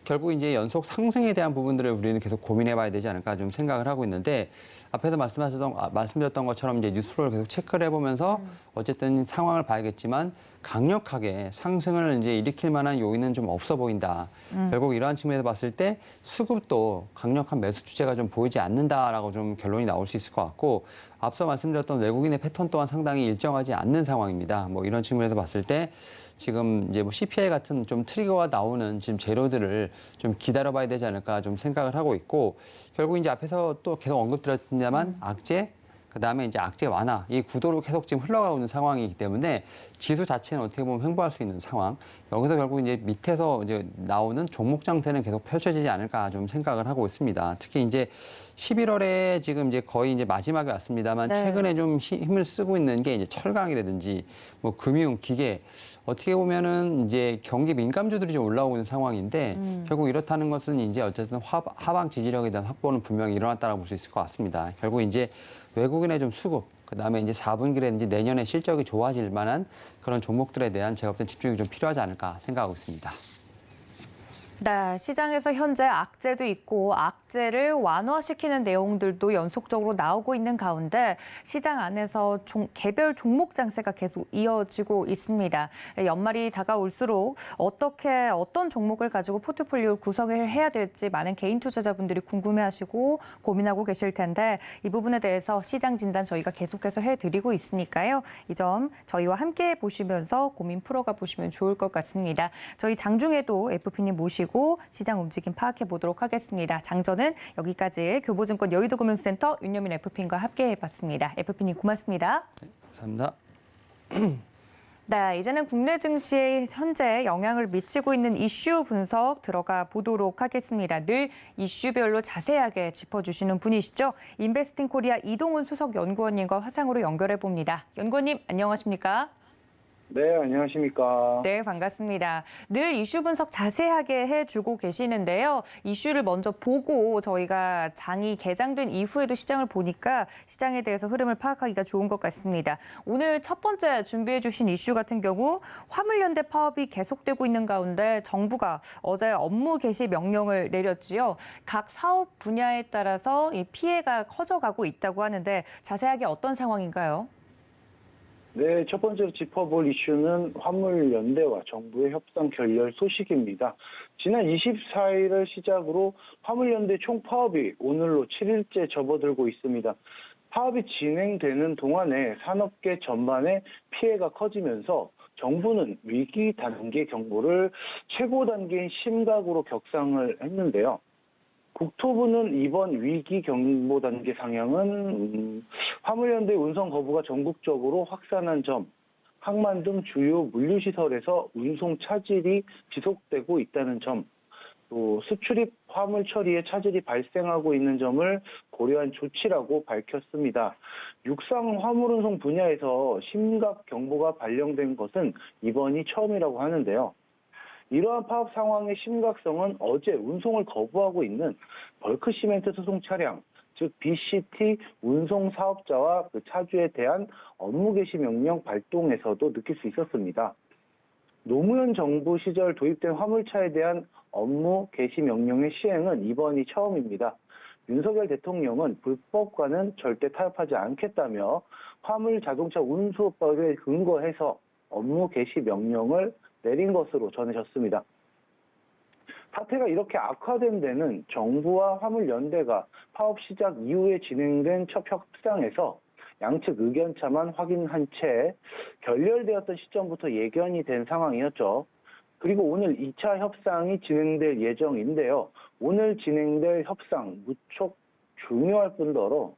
Speaker 4: 결국 이제 연속 상승에 대한 부분들을 우리는 계속 고민해봐야 되지 않을까 좀 생각을 하고 있는데 앞에서 말씀드렸던 것처럼 이제 뉴스플로우를 계속 체크를 해보면서 어쨌든 상황을 봐야겠지만 강력하게 상승을 이제 일으킬 만한 요인은 좀 없어 보인다. 결국 이러한 측면에서 봤을 때 수급도 강력한 매수 추세가 좀 보이지 않는다라고 좀 결론이 나올 수 있을 것 같고 앞서 말씀드렸던 외국인의 패턴 또한 상당히 일정하지 않는 상황입니다. 뭐 이런 측면에서 봤을 때 지금 이제 뭐 CPI 같은 좀 트리거가 나오는 지금 재료들을 좀 기다려봐야 되지 않을까 좀 생각을 하고 있고 결국 이제 앞에서 또 계속 언급드렸습니다만 악재 그다음에 이제 악재 완화 이 구도로 계속 지금 흘러가고 있는 상황이기 때문에 지수 자체는 어떻게 보면 횡보할 수 있는 상황. 여기서 결국 이제 밑에서 이제 나오는 종목 장세는 계속 펼쳐지지 않을까 좀 생각을 하고 있습니다. 특히 이제 11월에 지금 이제 거의 이제 마지막에 왔습니다만
Speaker 2: 네.
Speaker 4: 최근에 좀 힘을 쓰고 있는 게 이제 철강이라든지 뭐 금융, 기계 어떻게 보면은 이제 경기 민감주들이 좀 올라오고 있는 상황인데 결국 이렇다는 것은 이제 어쨌든 하방 지지력에 대한 확보는 분명히 일어났다고 볼 수 있을 것 같습니다. 결국 이제 외국인의 좀 수급, 그다음에 이제 4분기라든지 내년에 실적이 좋아질 만한 그런 종목들에 대한 제가 볼 땐 집중이 좀 필요하지 않을까 생각하고 있습니다.
Speaker 2: 네, 시장에서 현재 악재도 있고 악재를 완화시키는 내용들도 연속적으로 나오고 있는 가운데 시장 안에서 개별 종목 장세가 계속 이어지고 있습니다. 연말이 다가올수록 어떤 종목을 가지고 포트폴리오를 구성을 해야 될지 많은 개인 투자자분들이 궁금해하시고 고민하고 계실 텐데 이 부분에 대해서 시장 진단 저희가 계속해서 해드리고 있으니까요. 이 점 저희와 함께 보시면서 고민 풀어가 보시면 좋을 것 같습니다. 저희 장중에도 FP님 모시고 시장 움직임 파악해 보도록 하겠습니다. 장전은 여기까지 교보증권 여의도금융센터 윤여민 FP님과 함께 해봤습니다. FP님 고맙습니다.
Speaker 4: 네, 감사합니다.
Speaker 2: 네, 이제는 국내 증시에 현재 영향을 미치고 있는 이슈 분석 들어가 보도록 하겠습니다. 늘 이슈별로 자세하게 짚어주시는 분이시죠. 인베스팅 코리아 이동훈 수석 연구원님과 화상으로 연결해 봅니다. 연구원님 안녕하십니까?
Speaker 5: 네, 안녕하십니까.
Speaker 2: 네, 반갑습니다. 늘 이슈 분석 자세하게 해주고 계시는데요. 이슈를 먼저 보고 저희가 장이 개장된 이후에도 시장을 보니까 시장에 대해서 흐름을 파악하기가 좋은 것 같습니다. 오늘 첫 번째 준비해 주신 이슈 같은 경우 화물연대 파업이 계속되고 있는 가운데 정부가 어제 업무 개시 명령을 내렸지요. 각 사업 분야에 따라서 이 피해가 커져가고 있다고 하는데 자세하게 어떤 상황인가요?
Speaker 5: 네, 첫 번째로 짚어볼 이슈는 화물연대와 정부의 협상 결렬 소식입니다. 지난 24일을 시작으로 화물연대 총파업이 오늘로 7일째 접어들고 있습니다. 파업이 진행되는 동안에 산업계 전반에 피해가 커지면서 정부는 위기 단계 경보를 최고 단계인 심각으로 격상을 했는데요. 국토부는 이번 위기 경보 단계 상향은 화물연대 운송 거부가 전국적으로 확산한 점, 항만 등 주요 물류시설에서 운송 차질이 지속되고 있다는 점, 또 수출입 화물 처리에 차질이 발생하고 있는 점을 고려한 조치라고 밝혔습니다. 육상 화물 운송 분야에서 심각 경보가 발령된 것은 이번이 처음이라고 하는데요. 이러한 파업 상황의 심각성은 어제 운송을 거부하고 있는 벌크시멘트 수송 차량, 즉 BCT 운송 사업자와 그 차주에 대한 업무 개시 명령 발동에서도 느낄 수 있었습니다. 노무현 정부 시절 도입된 화물차에 대한 업무 개시 명령의 시행은 이번이 처음입니다. 윤석열 대통령은 불법과는 절대 타협하지 않겠다며 화물 자동차 운수법에 근거해서 업무 개시 명령을 내린 것으로 전해졌습니다. 사태가 이렇게 악화된 데는 정부와 화물연대가 파업 시작 이후에 진행된 첫 협상에서 양측 의견차만 확인한 채 결렬되었던 시점부터 예견이 된 상황이었죠. 그리고 오늘 2차 협상이 진행될 예정인데요. 오늘 진행될 협상 무척 중요할 뿐더러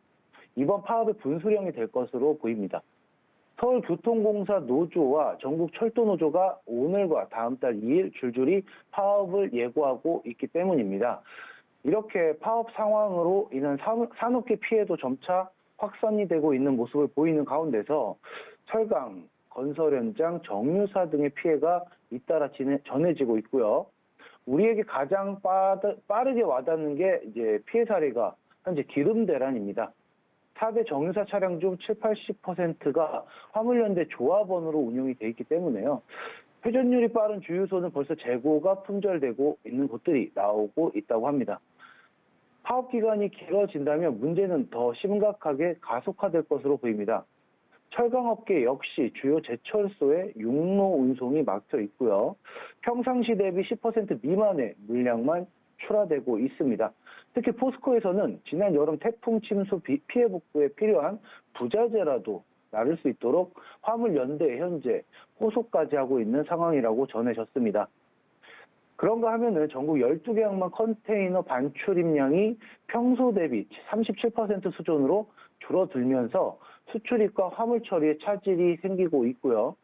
Speaker 5: 이번 파업의 분수령이 될 것으로 보입니다. 서울교통공사 노조와 전국철도노조가 오늘과 다음 달 2일 줄줄이 파업을 예고하고 있기 때문입니다. 이렇게 파업 상황으로 인한 산업계 피해도 점차 확산이 되고 있는 모습을 보이는 가운데서 철강, 건설 현장, 정유사 등의 피해가 잇따라 전해지고 있고요. 우리에게 가장 빠르게 와닿는 게 이제 피해 사례가 현재 기름 대란입니다. 4대 정유사 차량 중 70-80%가 화물연대 조합원으로 운영이 돼 있기 때문에요. 회전율이 빠른 주유소는 벌써 재고가 품절되고 있는 곳들이 나오고 있다고 합니다. 파업 기간이 길어진다면 문제는 더 심각하게 가속화될 것으로 보입니다. 철강업계 역시 주요 제철소에 육로 운송이 막혀 있고요. 평상시 대비 10% 미만의 물량만 출하되고 있습니다. 특히 포스코에서는 지난 여름 태풍 침수 피해 복구에 필요한 부자재라도 나를 수 있도록 화물연대에 현재 호소까지 하고 있는 상황이라고 전해졌습니다. 그런가 하면은 전국 12개 항만 컨테이너 반출입량이 평소 대비 37% 수준으로 줄어들면서 수출입과 화물 처리에 차질이 생기고 있고요.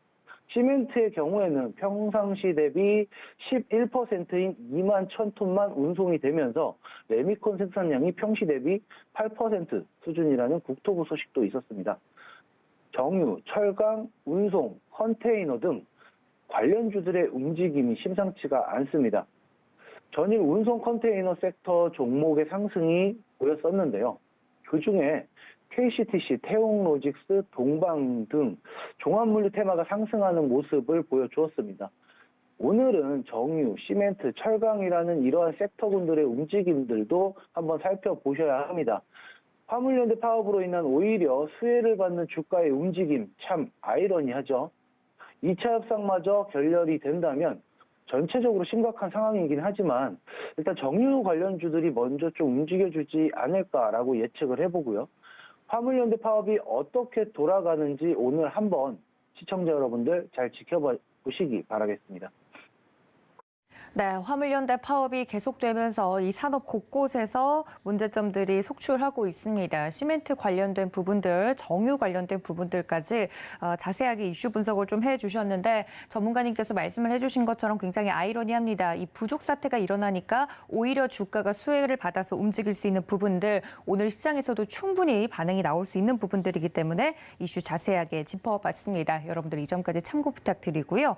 Speaker 5: 시멘트의 경우에는 평상시 대비 11%인 2만 1000톤만 운송이 되면서 레미콘 생산량이 평시 대비 8% 수준이라는 국토부 소식도 있었습니다. 정유, 철강, 운송, 컨테이너 등 관련주들의 움직임이 심상치가 않습니다. 전일 운송 컨테이너 섹터 종목의 상승이 보였었는데요. 그중에 KCTC, 태용로직스, 동방 등 종합물류 테마가 상승하는 모습을 보여주었습니다. 오늘은 정유, 시멘트, 철강이라는 이러한 섹터군들의 움직임들도 한번 살펴보셔야 합니다. 화물연대 파업으로 인한 오히려 수혜를 받는 주가의 움직임 참 아이러니하죠. 2차 협상마저 결렬이 된다면 전체적으로 심각한 상황이긴 하지만 일단 정유 관련주들이 먼저 좀 움직여주지 않을까라고 예측을 해보고요. 화물연대 파업이 어떻게 돌아가는지 오늘 한번 시청자 여러분들 잘 지켜보시기 바라겠습니다.
Speaker 2: 네, 화물연대 파업이 계속되면서 이 산업 곳곳에서 문제점들이 속출하고 있습니다. 시멘트 관련된 부분들, 정유 관련된 부분들까지 자세하게 이슈 분석을 좀 해주셨는데 전문가님께서 말씀을 해주신 것처럼 굉장히 아이러니합니다. 이 부족 사태가 일어나니까 오히려 주가가 수혜를 받아서 움직일 수 있는 부분들, 오늘 시장에서도 충분히 반응이 나올 수 있는 부분들이기 때문에 이슈 자세하게 짚어봤습니다. 여러분들 이 점까지 참고 부탁드리고요.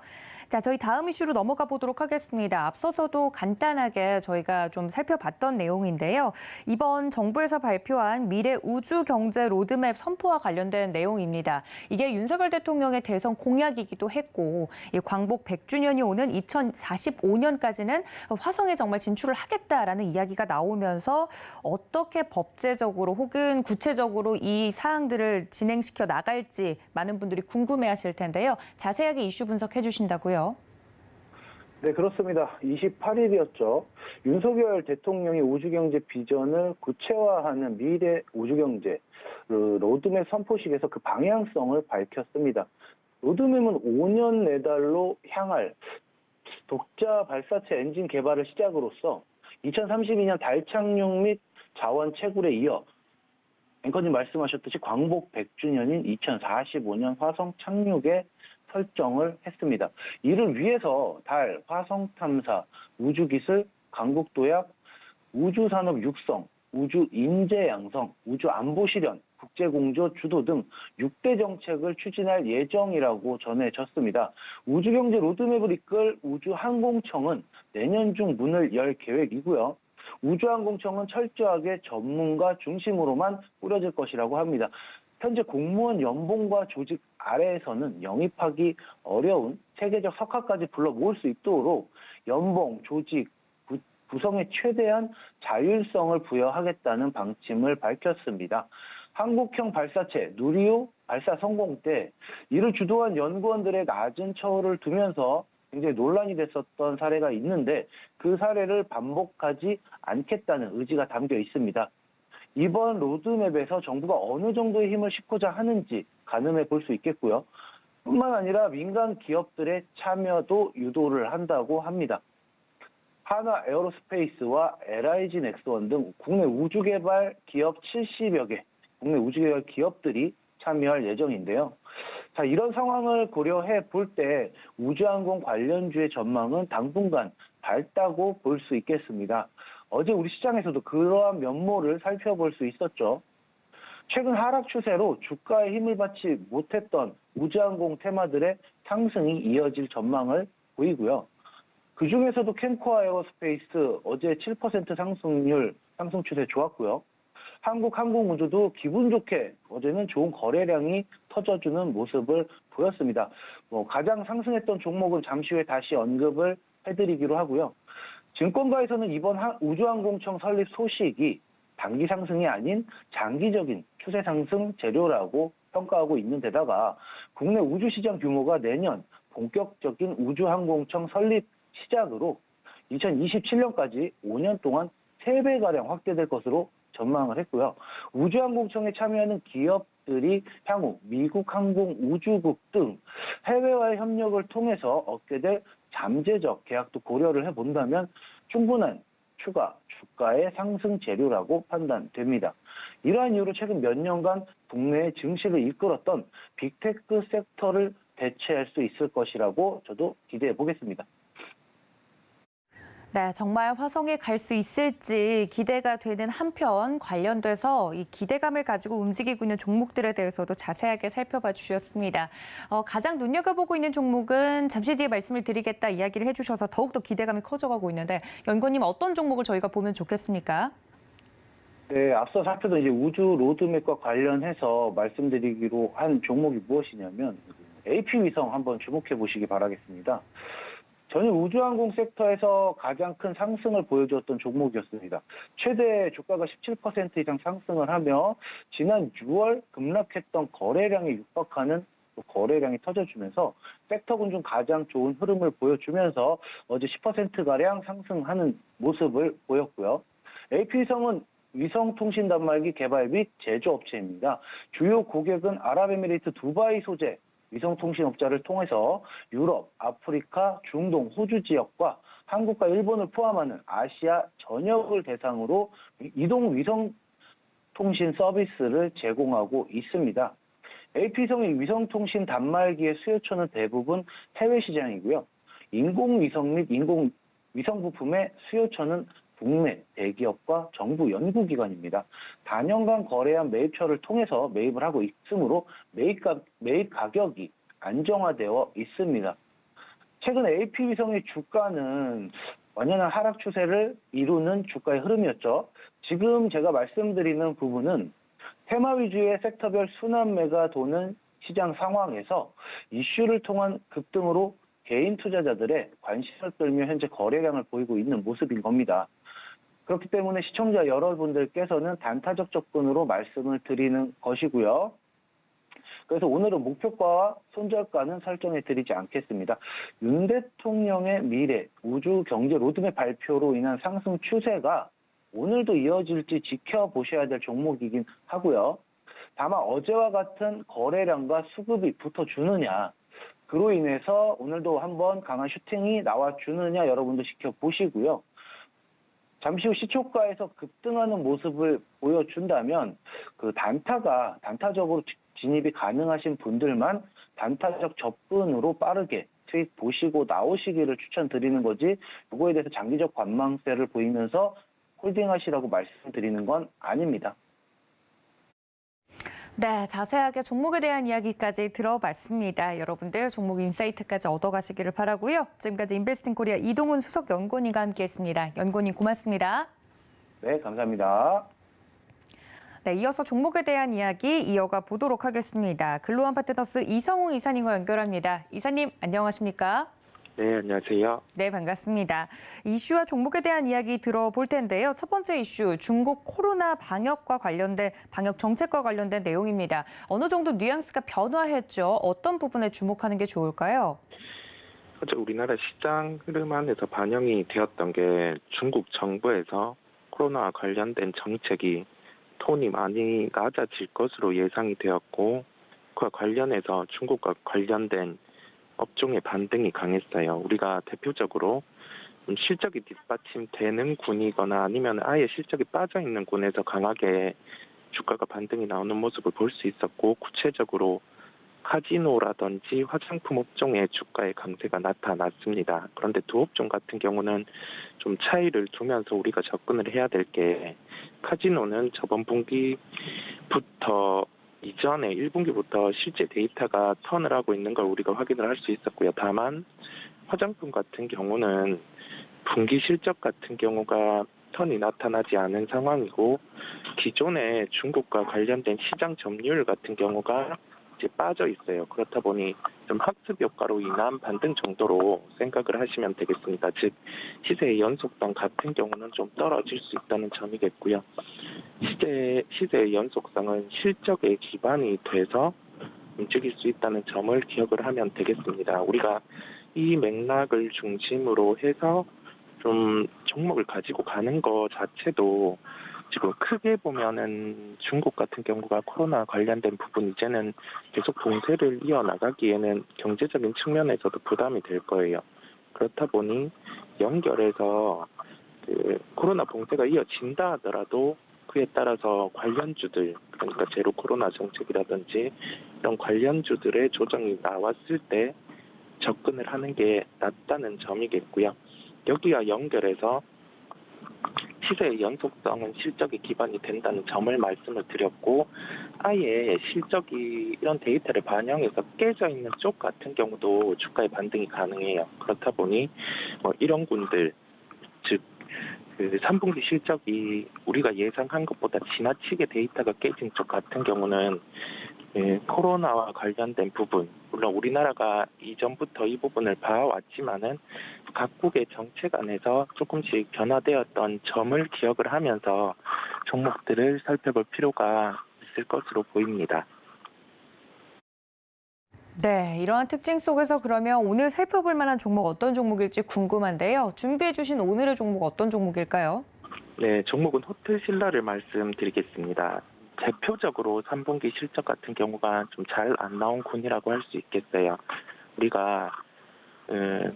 Speaker 2: 자, 저희 다음 이슈로 넘어가 보도록 하겠습니다. 앞서서도 간단하게 저희가 좀 살펴봤던 내용인데요. 이번 정부에서 발표한 미래 우주 경제 로드맵 선포와 관련된 내용입니다. 이게 윤석열 대통령의 대선 공약이기도 했고, 이 광복 100주년이 오는 2045년까지는 화성에 정말 진출을 하겠다라는 이야기가 나오면서 어떻게 법제적으로 혹은 구체적으로 이 사항들을 진행시켜 나갈지 많은 분들이 궁금해하실 텐데요. 자세하게 이슈 분석해 주신다고요.
Speaker 5: 네, 그렇습니다. 28일이었죠. 윤석열 대통령이 우주경제 비전을 구체화하는 미래 우주경제 로드맵 선포식에서 그 방향성을 밝혔습니다. 로드맵은 5년 내달로 향할 독자 발사체 엔진 개발을 시작으로서 2032년 달 착륙 및 자원 채굴에 이어 앵커님 말씀하셨듯이 광복 100주년인 2045년 화성 착륙에 설정을 했습니다. 이를 위해서 달, 화성 탐사, 우주기술, 강국도약, 우주산업 육성, 우주 인재 양성, 우주 안보 실현, 국제공조 주도 등 6대 정책을 추진할 예정이라고 전해졌습니다. 우주경제 로드맵을 이끌 우주항공청은 내년 중 문을 열 계획이고요. 우주항공청은 철저하게 전문가 중심으로만 꾸려질 것이라고 합니다. 현재 공무원 연봉과 조직 아래에서는 영입하기 어려운 세계적 석학까지 불러 모을 수 있도록 연봉, 조직, 구성에 최대한 자율성을 부여하겠다는 방침을 밝혔습니다. 한국형 발사체 누리호 발사 성공 때 이를 주도한 연구원들의 낮은 처우를 두면서 굉장히 논란이 됐었던 사례가 있는데 그 사례를 반복하지 않겠다는 의지가 담겨 있습니다. 이번 로드맵에서 정부가 어느 정도의 힘을 싣고자 하는지 가늠해 볼 수 있겠고요. 뿐만 아니라 민간 기업들의 참여도 유도를 한다고 합니다. 한화 에어로스페이스와 LIG 넥스원 등 국내 우주개발 기업 70여 개, 국내 우주개발 기업들이 참여할 예정인데요. 자, 이런 상황을 고려해 볼 때 우주항공 관련주의 전망은 당분간 밝다고 볼 수 있겠습니다. 어제 우리 시장에서도 그러한 면모를 살펴볼 수 있었죠. 최근 하락 추세로 주가에 힘을 받지 못했던 우주항공 테마들의 상승이 이어질 전망을 보이고요. 그중에서도 캠코아 에어스페이스 어제 7% 상승 추세 좋았고요. 한국항공우주도 기분 좋게 어제는 좋은 거래량이 터져주는 모습을 보였습니다. 가장 상승했던 종목은 잠시 후에 다시 언급을 해드리기로 하고요. 증권가에서는 이번 우주항공청 설립 소식이 단기 상승이 아닌 장기적인 추세 상승 재료라고 평가하고 있는 데다가 국내 우주시장 규모가 내년 본격적인 우주항공청 설립 시작으로 2027년까지 5년 동안 3배가량 확대될 것으로 전망을 했고요. 우주항공청에 참여하는 기업들이 향후 미국 항공우주국 등 해외와의 협력을 통해서 얻게 될 잠재적 계약도 고려를 해본다면 충분한 추가 주가의 상승 재료라고 판단됩니다. 이러한 이유로 최근 몇 년간 국내의 증시를 이끌었던 빅테크 섹터를 대체할 수 있을 것이라고 저도 기대해 보겠습니다.
Speaker 2: 네, 정말 화성에 갈 수 있을지 기대가 되는 한편 관련돼서 이 기대감을 가지고 움직이고 있는 종목들에 대해서도 자세하게 살펴봐 주셨습니다. 가장 눈여겨보고 있는 종목은 잠시 뒤에 말씀을 드리겠다 이야기를 해주셔서 더욱더 기대감이 커져가고 있는데 연구원님 어떤 종목을 저희가 보면 좋겠습니까?
Speaker 5: 네, 앞서 살펴본 이제 우주 로드맵과 관련해서 말씀드리기로 한 종목이 무엇이냐면 AP 위성 한번 주목해 보시기 바라겠습니다. 전일 우주항공 섹터에서 가장 큰 상승을 보여주었던 종목이었습니다. 최대 주가가 17% 이상 상승을 하며 지난 6월 급락했던 거래량에 육박하는 거래량이 터져주면서 섹터군 중 가장 좋은 흐름을 보여주면서 어제 10%가량 상승하는 모습을 보였고요. AP위성은 위성통신 단말기 개발 및 제조업체입니다. 주요 고객은 아랍에미리트 두바이 소재 위성통신업자를 통해서 유럽, 아프리카, 중동, 호주 지역과 한국과 일본을 포함하는 아시아 전역을 대상으로 이동 위성 통신 서비스를 제공하고 있습니다. AP성의 위성통신 단말기의 수요처는 대부분 해외 시장이고요. 인공위성 및 인공위성 부품의 수요처는 국내 대기업과 정부 연구기관입니다. 단연간 거래한 매입처를 통해서 매입을 하고 있으므로 매입 가격이 안정화되어 있습니다. 최근 AP위성의 주가는 완연한 하락 추세를 이루는 주가의 흐름이었죠. 지금 제가 말씀드리는 부분은 테마 위주의 섹터별 순환매가 도는 시장 상황에서 이슈를 통한 급등으로 개인 투자자들의 관심을 끌며 현재 거래량을 보이고 있는 모습인 겁니다. 그렇기 때문에 시청자 여러분들께서는 단타적 접근으로 말씀을 드리는 것이고요. 그래서 오늘은 목표가와 손절가는 설정해 드리지 않겠습니다. 윤 대통령의 미래 우주 경제 로드맵 발표로 인한 상승 추세가 오늘도 이어질지 지켜보셔야 될 종목이긴 하고요. 다만 어제와 같은 거래량과 수급이 붙어주느냐, 그로 인해서 오늘도 한번 강한 슈팅이 나와주느냐 여러분도 지켜보시고요. 잠시 후 시초가에서 급등하는 모습을 보여준다면 그 단타적으로 진입이 가능하신 분들만 단타적 접근으로 빠르게 수익 보시고 나오시기를 추천드리는 거지, 이거에 대해서 장기적 관망세를 보이면서 홀딩하시라고 말씀드리는 건 아닙니다.
Speaker 2: 네, 자세하게 종목에 대한 이야기까지 들어봤습니다. 여러분들 종목 인사이트까지 얻어가시기를 바라고요. 지금까지 인베스팅 코리아 이동훈 수석 연구원님과 함께했습니다. 연구원님 고맙습니다.
Speaker 5: 네, 감사합니다.
Speaker 2: 네, 이어서 종목에 대한 이야기 이어가 보도록 하겠습니다. 글로원 파트너스 이성웅 이사님과 연결합니다. 이사님 안녕하십니까?
Speaker 6: 네, 안녕하세요.
Speaker 2: 네, 반갑습니다. 이슈와 종목에 대한 이야기 들어볼 텐데요. 첫 번째 이슈, 중국 코로나 방역과 관련된 방역 정책과 관련된 내용입니다. 어느 정도 뉘앙스가 변화했죠. 어떤 부분에 주목하는 게 좋을까요?
Speaker 6: 어제 우리나라 시장 흐름 안에서 반영이 되었던 게 중국 정부에서 코로나와 관련된 정책이 톤이 많이 낮아질 것으로 예상이 되었고, 그와 관련해서 중국과 관련된 업종의 반등이 강했어요. 우리가 대표적으로 실적이 뒷받침되는 군이거나 아니면 아예 실적이 빠져있는 군에서 강하게 주가가 반등이 나오는 모습을 볼 수 있었고, 구체적으로 카지노라든지 화장품 업종의 주가의 강세가 나타났습니다. 그런데 두 업종 같은 경우는 좀 차이를 두면서 우리가 접근을 해야 될 게, 카지노는 저번 분기부터 이전에 1분기부터 실제 데이터가 턴을 하고 있는 걸 우리가 확인을 할 수 있었고요. 다만 화장품 같은 경우는 분기 실적 같은 경우가 턴이 나타나지 않은 상황이고, 기존의 중국과 관련된 시장 점유율 같은 경우가 이제 빠져 있어요. 그렇다 보니 좀 학습 효과로 인한 반등 정도로 생각을 하시면 되겠습니다. 즉 시세의 연속성 같은 경우는 좀 떨어질 수 있다는 점이겠고요. 시세의 연속성은 실적에 기반이 돼서 움직일 수 있다는 점을 기억을 하면 되겠습니다. 우리가 이 맥락을 중심으로 해서 좀 종목을 가지고 가는 거 자체도 지금 크게 보면은 중국 같은 경우가 코로나 관련된 부분 이제는 계속 봉쇄를 이어나가기에는 경제적인 측면에서도 부담이 될 거예요. 그렇다 보니 연결해서 코로나 봉쇄가 이어진다 하더라도 그에 따라서 관련주들, 그러니까 제로 코로나 정책이라든지 이런 관련주들의 조정이 나왔을 때 접근을 하는 게 낫다는 점이겠고요. 여기와 연결해서 시세의 연속성은 실적이 기반이 된다는 점을 말씀을 드렸고, 아예 실적이 이런 데이터를 반영해서 깨져 있는 쪽 같은 경우도 주가의 반등이 가능해요. 그렇다 보니 이런 군들, 즉 그 3분기 실적이 우리가 예상한 것보다 지나치게 데이터가 깨진 쪽 같은 경우는 코로나와 관련된 부분, 물론 우리나라가 이전부터 이 부분을 봐왔지만은 각국의 정책 안에서 조금씩 변화되었던 점을 기억을 하면서 종목들을 살펴볼 필요가 있을 것으로 보입니다.
Speaker 2: 네, 이러한 특징 속에서 그러면 오늘 살펴볼 만한 종목 어떤 종목일지 궁금한데요. 준비해 주신 오늘의 종목 어떤 종목일까요?
Speaker 6: 네, 종목은 호텔신라를 말씀드리겠습니다. 대표적으로 3분기 실적 같은 경우가 좀 잘 안 나온 군이라고 할 수 있겠어요. 우리가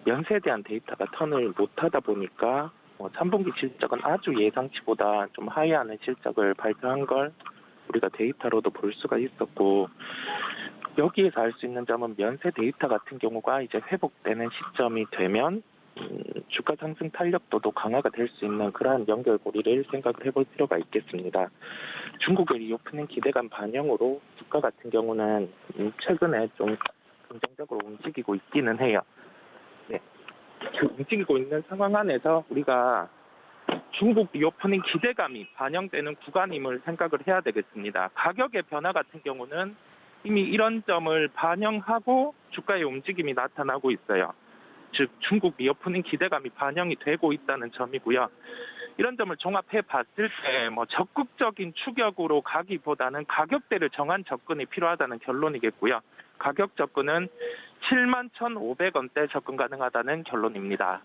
Speaker 6: 연세에 대한 데이터가 턴을 못하다 보니까 3분기 실적은 아주 예상치보다 좀 하회하는 실적을 발표한 걸 우리가 데이터로도 볼 수가 있었고, 여기에서 알 수 있는 점은 연세 데이터 같은 경우가 이제 회복되는 시점이 되면 주가 상승 탄력도도 강화가 될 수 있는 그러한 연결고리를 생각을 해볼 필요가 있겠습니다. 중국의 리오프닝 기대감 반영으로 주가 같은 경우는 최근에 좀 긍정적으로 움직이고 있기는 해요. 네. 움직이고 있는 상황 안에서 우리가 중국 리오프닝 기대감이 반영되는 구간임을 생각을 해야 되겠습니다. 가격의 변화 같은 경우는 이미 이런 점을 반영하고 주가의 움직임이 나타나고 있어요. 즉 중국 리오프닝 기대감이 반영이 되고 있다는 점이고요. 이런 점을 종합해 봤을 때 적극적인 추격으로 가기보다는 가격대를 정한 접근이 필요하다는 결론이겠고요. 가격 접근은 71,500원대 접근 가능하다는 결론입니다.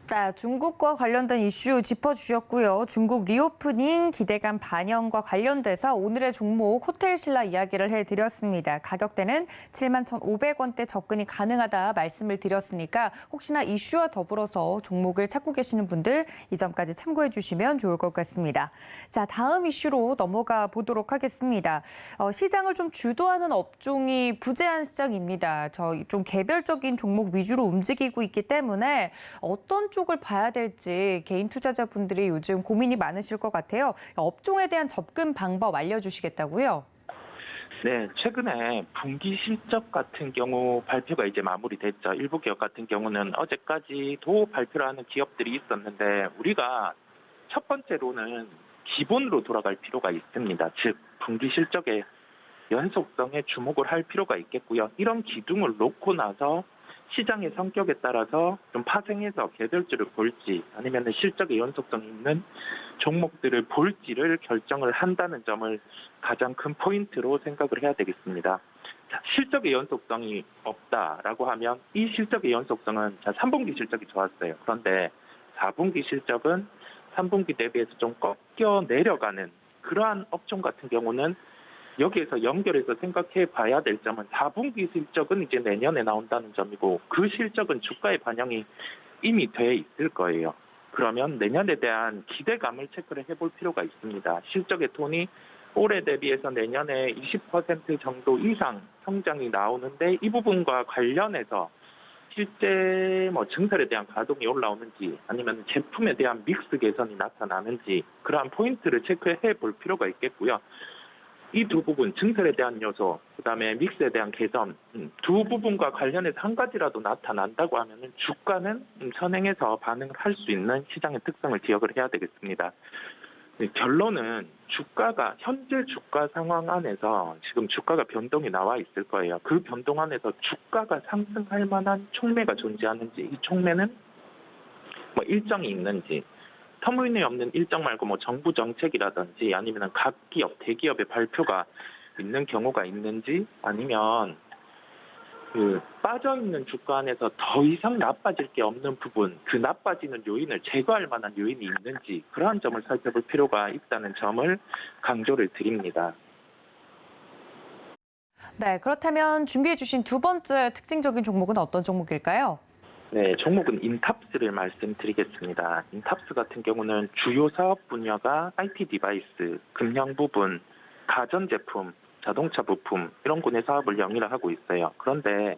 Speaker 2: 자, 중국과 관련된 이슈 짚어주셨고요. 중국 리오프닝 기대감 반영과 관련돼서 오늘의 종목 호텔신라 이야기를 해드렸습니다. 가격대는 71,500원대 접근이 가능하다 말씀을 드렸으니까 혹시나 이슈와 더불어서 종목을 찾고 계시는 분들 이 점까지 참고해 주시면 좋을 것 같습니다. 자, 다음 이슈로 넘어가 보도록 하겠습니다. 시장을 좀 주도하는 업종이 부재한 시장입니다. 좀 개별적인 종목 위주로 움직이고 있기 때문에 어떤 쪽을 봐야 될지 개인 투자자분들이 요즘 고민이 많으실 것 같아요. 업종에 대한 접근 방법 알려주시겠다고요?
Speaker 6: 네, 최근에 분기 실적 같은 경우 발표가 이제 마무리됐죠. 일부 기업 같은 경우는 어제까지도 발표를 하는 기업들이 있었는데 우리가 첫 번째로는 기본으로 돌아갈 필요가 있습니다. 즉 분기 실적의 연속성에 주목을 할 필요가 있겠고요. 이런 기둥을 놓고 나서 시장의 성격에 따라서 좀 파생해서 개별주를 볼지 아니면 실적의 연속성이 있는 종목들을 볼지를 결정을 한다는 점을 가장 큰 포인트로 생각을 해야 되겠습니다. 자, 실적의 연속성이 없다라고 하면 이 실적의 연속성은 3분기 실적이 좋았어요. 그런데 4분기 실적은 3분기 대비해서 좀 꺾여 내려가는 그러한 업종 같은 경우는 여기에서 연결해서 생각해 봐야 될 점은 4분기 실적은 이제 내년에 나온다는 점이고 그 실적은 주가에 반영이 이미 돼 있을 거예요. 그러면 내년에 대한 기대감을 체크를 해볼 필요가 있습니다. 실적의 톤이 올해 대비해서 내년에 20% 정도 이상 성장이 나오는데 이 부분과 관련해서 실제 증설에 대한 가동이 올라오는지 아니면 제품에 대한 믹스 개선이 나타나는지 그러한 포인트를 체크해 볼 필요가 있겠고요. 이 두 부분, 증설에 대한 요소, 그다음에 믹스에 대한 개선, 두 부분과 관련해서 한 가지라도 나타난다고 하면은 주가는 선행해서 반응을 할 수 있는 시장의 특성을 기억을 해야 되겠습니다. 결론은 주가가 현재 주가 상황 안에서 지금 주가가 변동이 나와 있을 거예요. 그 변동 안에서 주가가 상승할 만한 촉매가 존재하는지, 이 촉매는 일정이 있는지. 터무니없는 일정 말고 정부 정책이라든지 아니면 각 기업, 대기업의 발표가 있는 경우가 있는지 아니면 빠져있는 주가 안에서 더 이상 나빠질 게 없는 부분, 그 나빠지는 요인을 제거할 만한 요인이 있는지 그러한 점을 살펴볼 필요가 있다는 점을 강조를 드립니다.
Speaker 2: 네, 그렇다면 준비해 주신 두 번째 특징적인 종목은 어떤 종목일까요?
Speaker 6: 네, 종목은 인탑스를 말씀드리겠습니다. 인탑스 같은 경우는 주요 사업 분야가 IT 디바이스, 금형 부분, 가전제품, 자동차 부품 이런 군의 사업을 영위를 하고 있어요. 그런데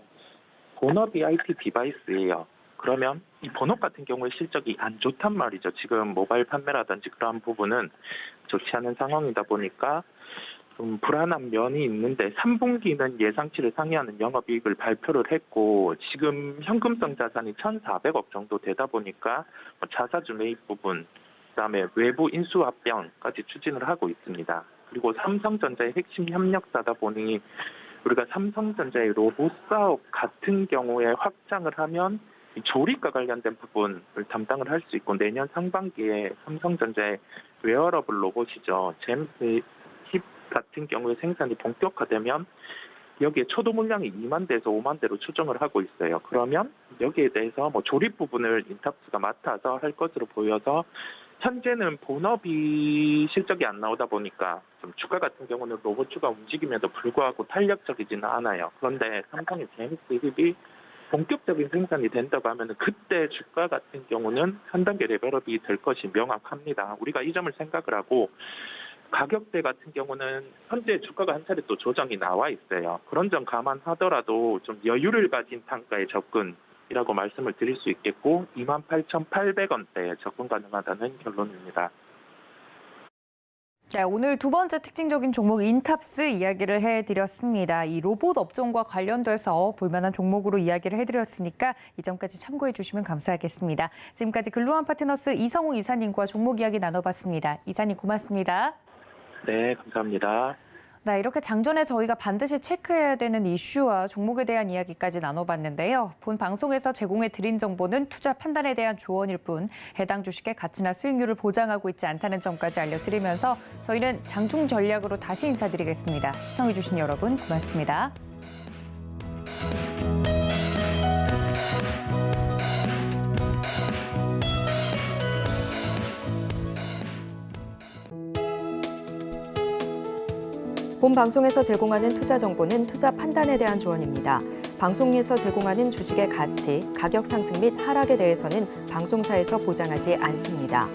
Speaker 6: 본업이 IT 디바이스예요. 그러면 이 본업 같은 경우에 실적이 안 좋단 말이죠. 지금 모바일 판매라든지 그러한 부분은 좋지 않은 상황이다 보니까 좀 불안한 면이 있는데 3분기는 예상치를 상회하는 영업이익을 발표를 했고 지금 현금성 자산이 1,400억 정도 되다 보니까 자사주 매입 부분, 그다음에 외부 인수 합병까지 추진을 하고 있습니다. 그리고 삼성전자의 핵심 협력사다 보니 우리가 삼성전자의 로봇 사업 같은 경우에 확장을 하면 조립과 관련된 부분을 담당을 할 수 있고 내년 상반기에 삼성전자의 웨어러블 로봇이죠. 잼스 힙 같은 경우에 생산이 본격화되면 여기에 초도 물량이 2만 대에서 5만 대로 추정을 하고 있어요. 그러면 여기에 대해서 조립 부분을 인탑스가 맡아서 할 것으로 보여서 현재는 본업이 실적이 안 나오다 보니까 좀 주가 같은 경우는 로봇주가 움직임에도 불구하고 탄력적이지는 않아요. 그런데 삼성의 제닉스 힙이 본격적인 생산이 된다고 하면 그때 주가 같은 경우는 한 단계 레벨업이 될 것이 명확합니다. 우리가 이 점을 생각을 하고 가격대 같은 경우는 현재 주가가 한 차례 또 조정이 나와 있어요. 그런 점 감안하더라도 좀 여유를 가진 단가의 접근이라고 말씀을 드릴 수 있겠고 28,800원대에 접근 가능하다는 결론입니다.
Speaker 2: 자, 오늘 두 번째 특징적인 종목 인탑스 이야기를 해드렸습니다. 이 로봇 업종과 관련돼서 볼만한 종목으로 이야기를 해드렸으니까 이 점까지 참고해 주시면 감사하겠습니다. 지금까지 글로원 파트너스 이성우 이사님과 종목 이야기 나눠봤습니다. 이사님 고맙습니다.
Speaker 6: 네, 감사합니다.
Speaker 2: 네, 이렇게 장전에 저희가 반드시 체크해야 되는 이슈와 종목에 대한 이야기까지 나눠봤는데요. 본 방송에서 제공해드린 정보는 투자 판단에 대한 조언일 뿐 해당 주식의 가치나 수익률을 보장하고 있지 않다는 점까지 알려드리면서 저희는 장중 전략으로 다시 인사드리겠습니다. 시청해주신 여러분 고맙습니다.
Speaker 1: 본 방송에서 제공하는 투자 정보는 투자 판단에 대한 조언입니다. 방송에서 제공하는 주식의 가치, 가격 상승 및 하락에 대해서는 방송사에서 보장하지 않습니다.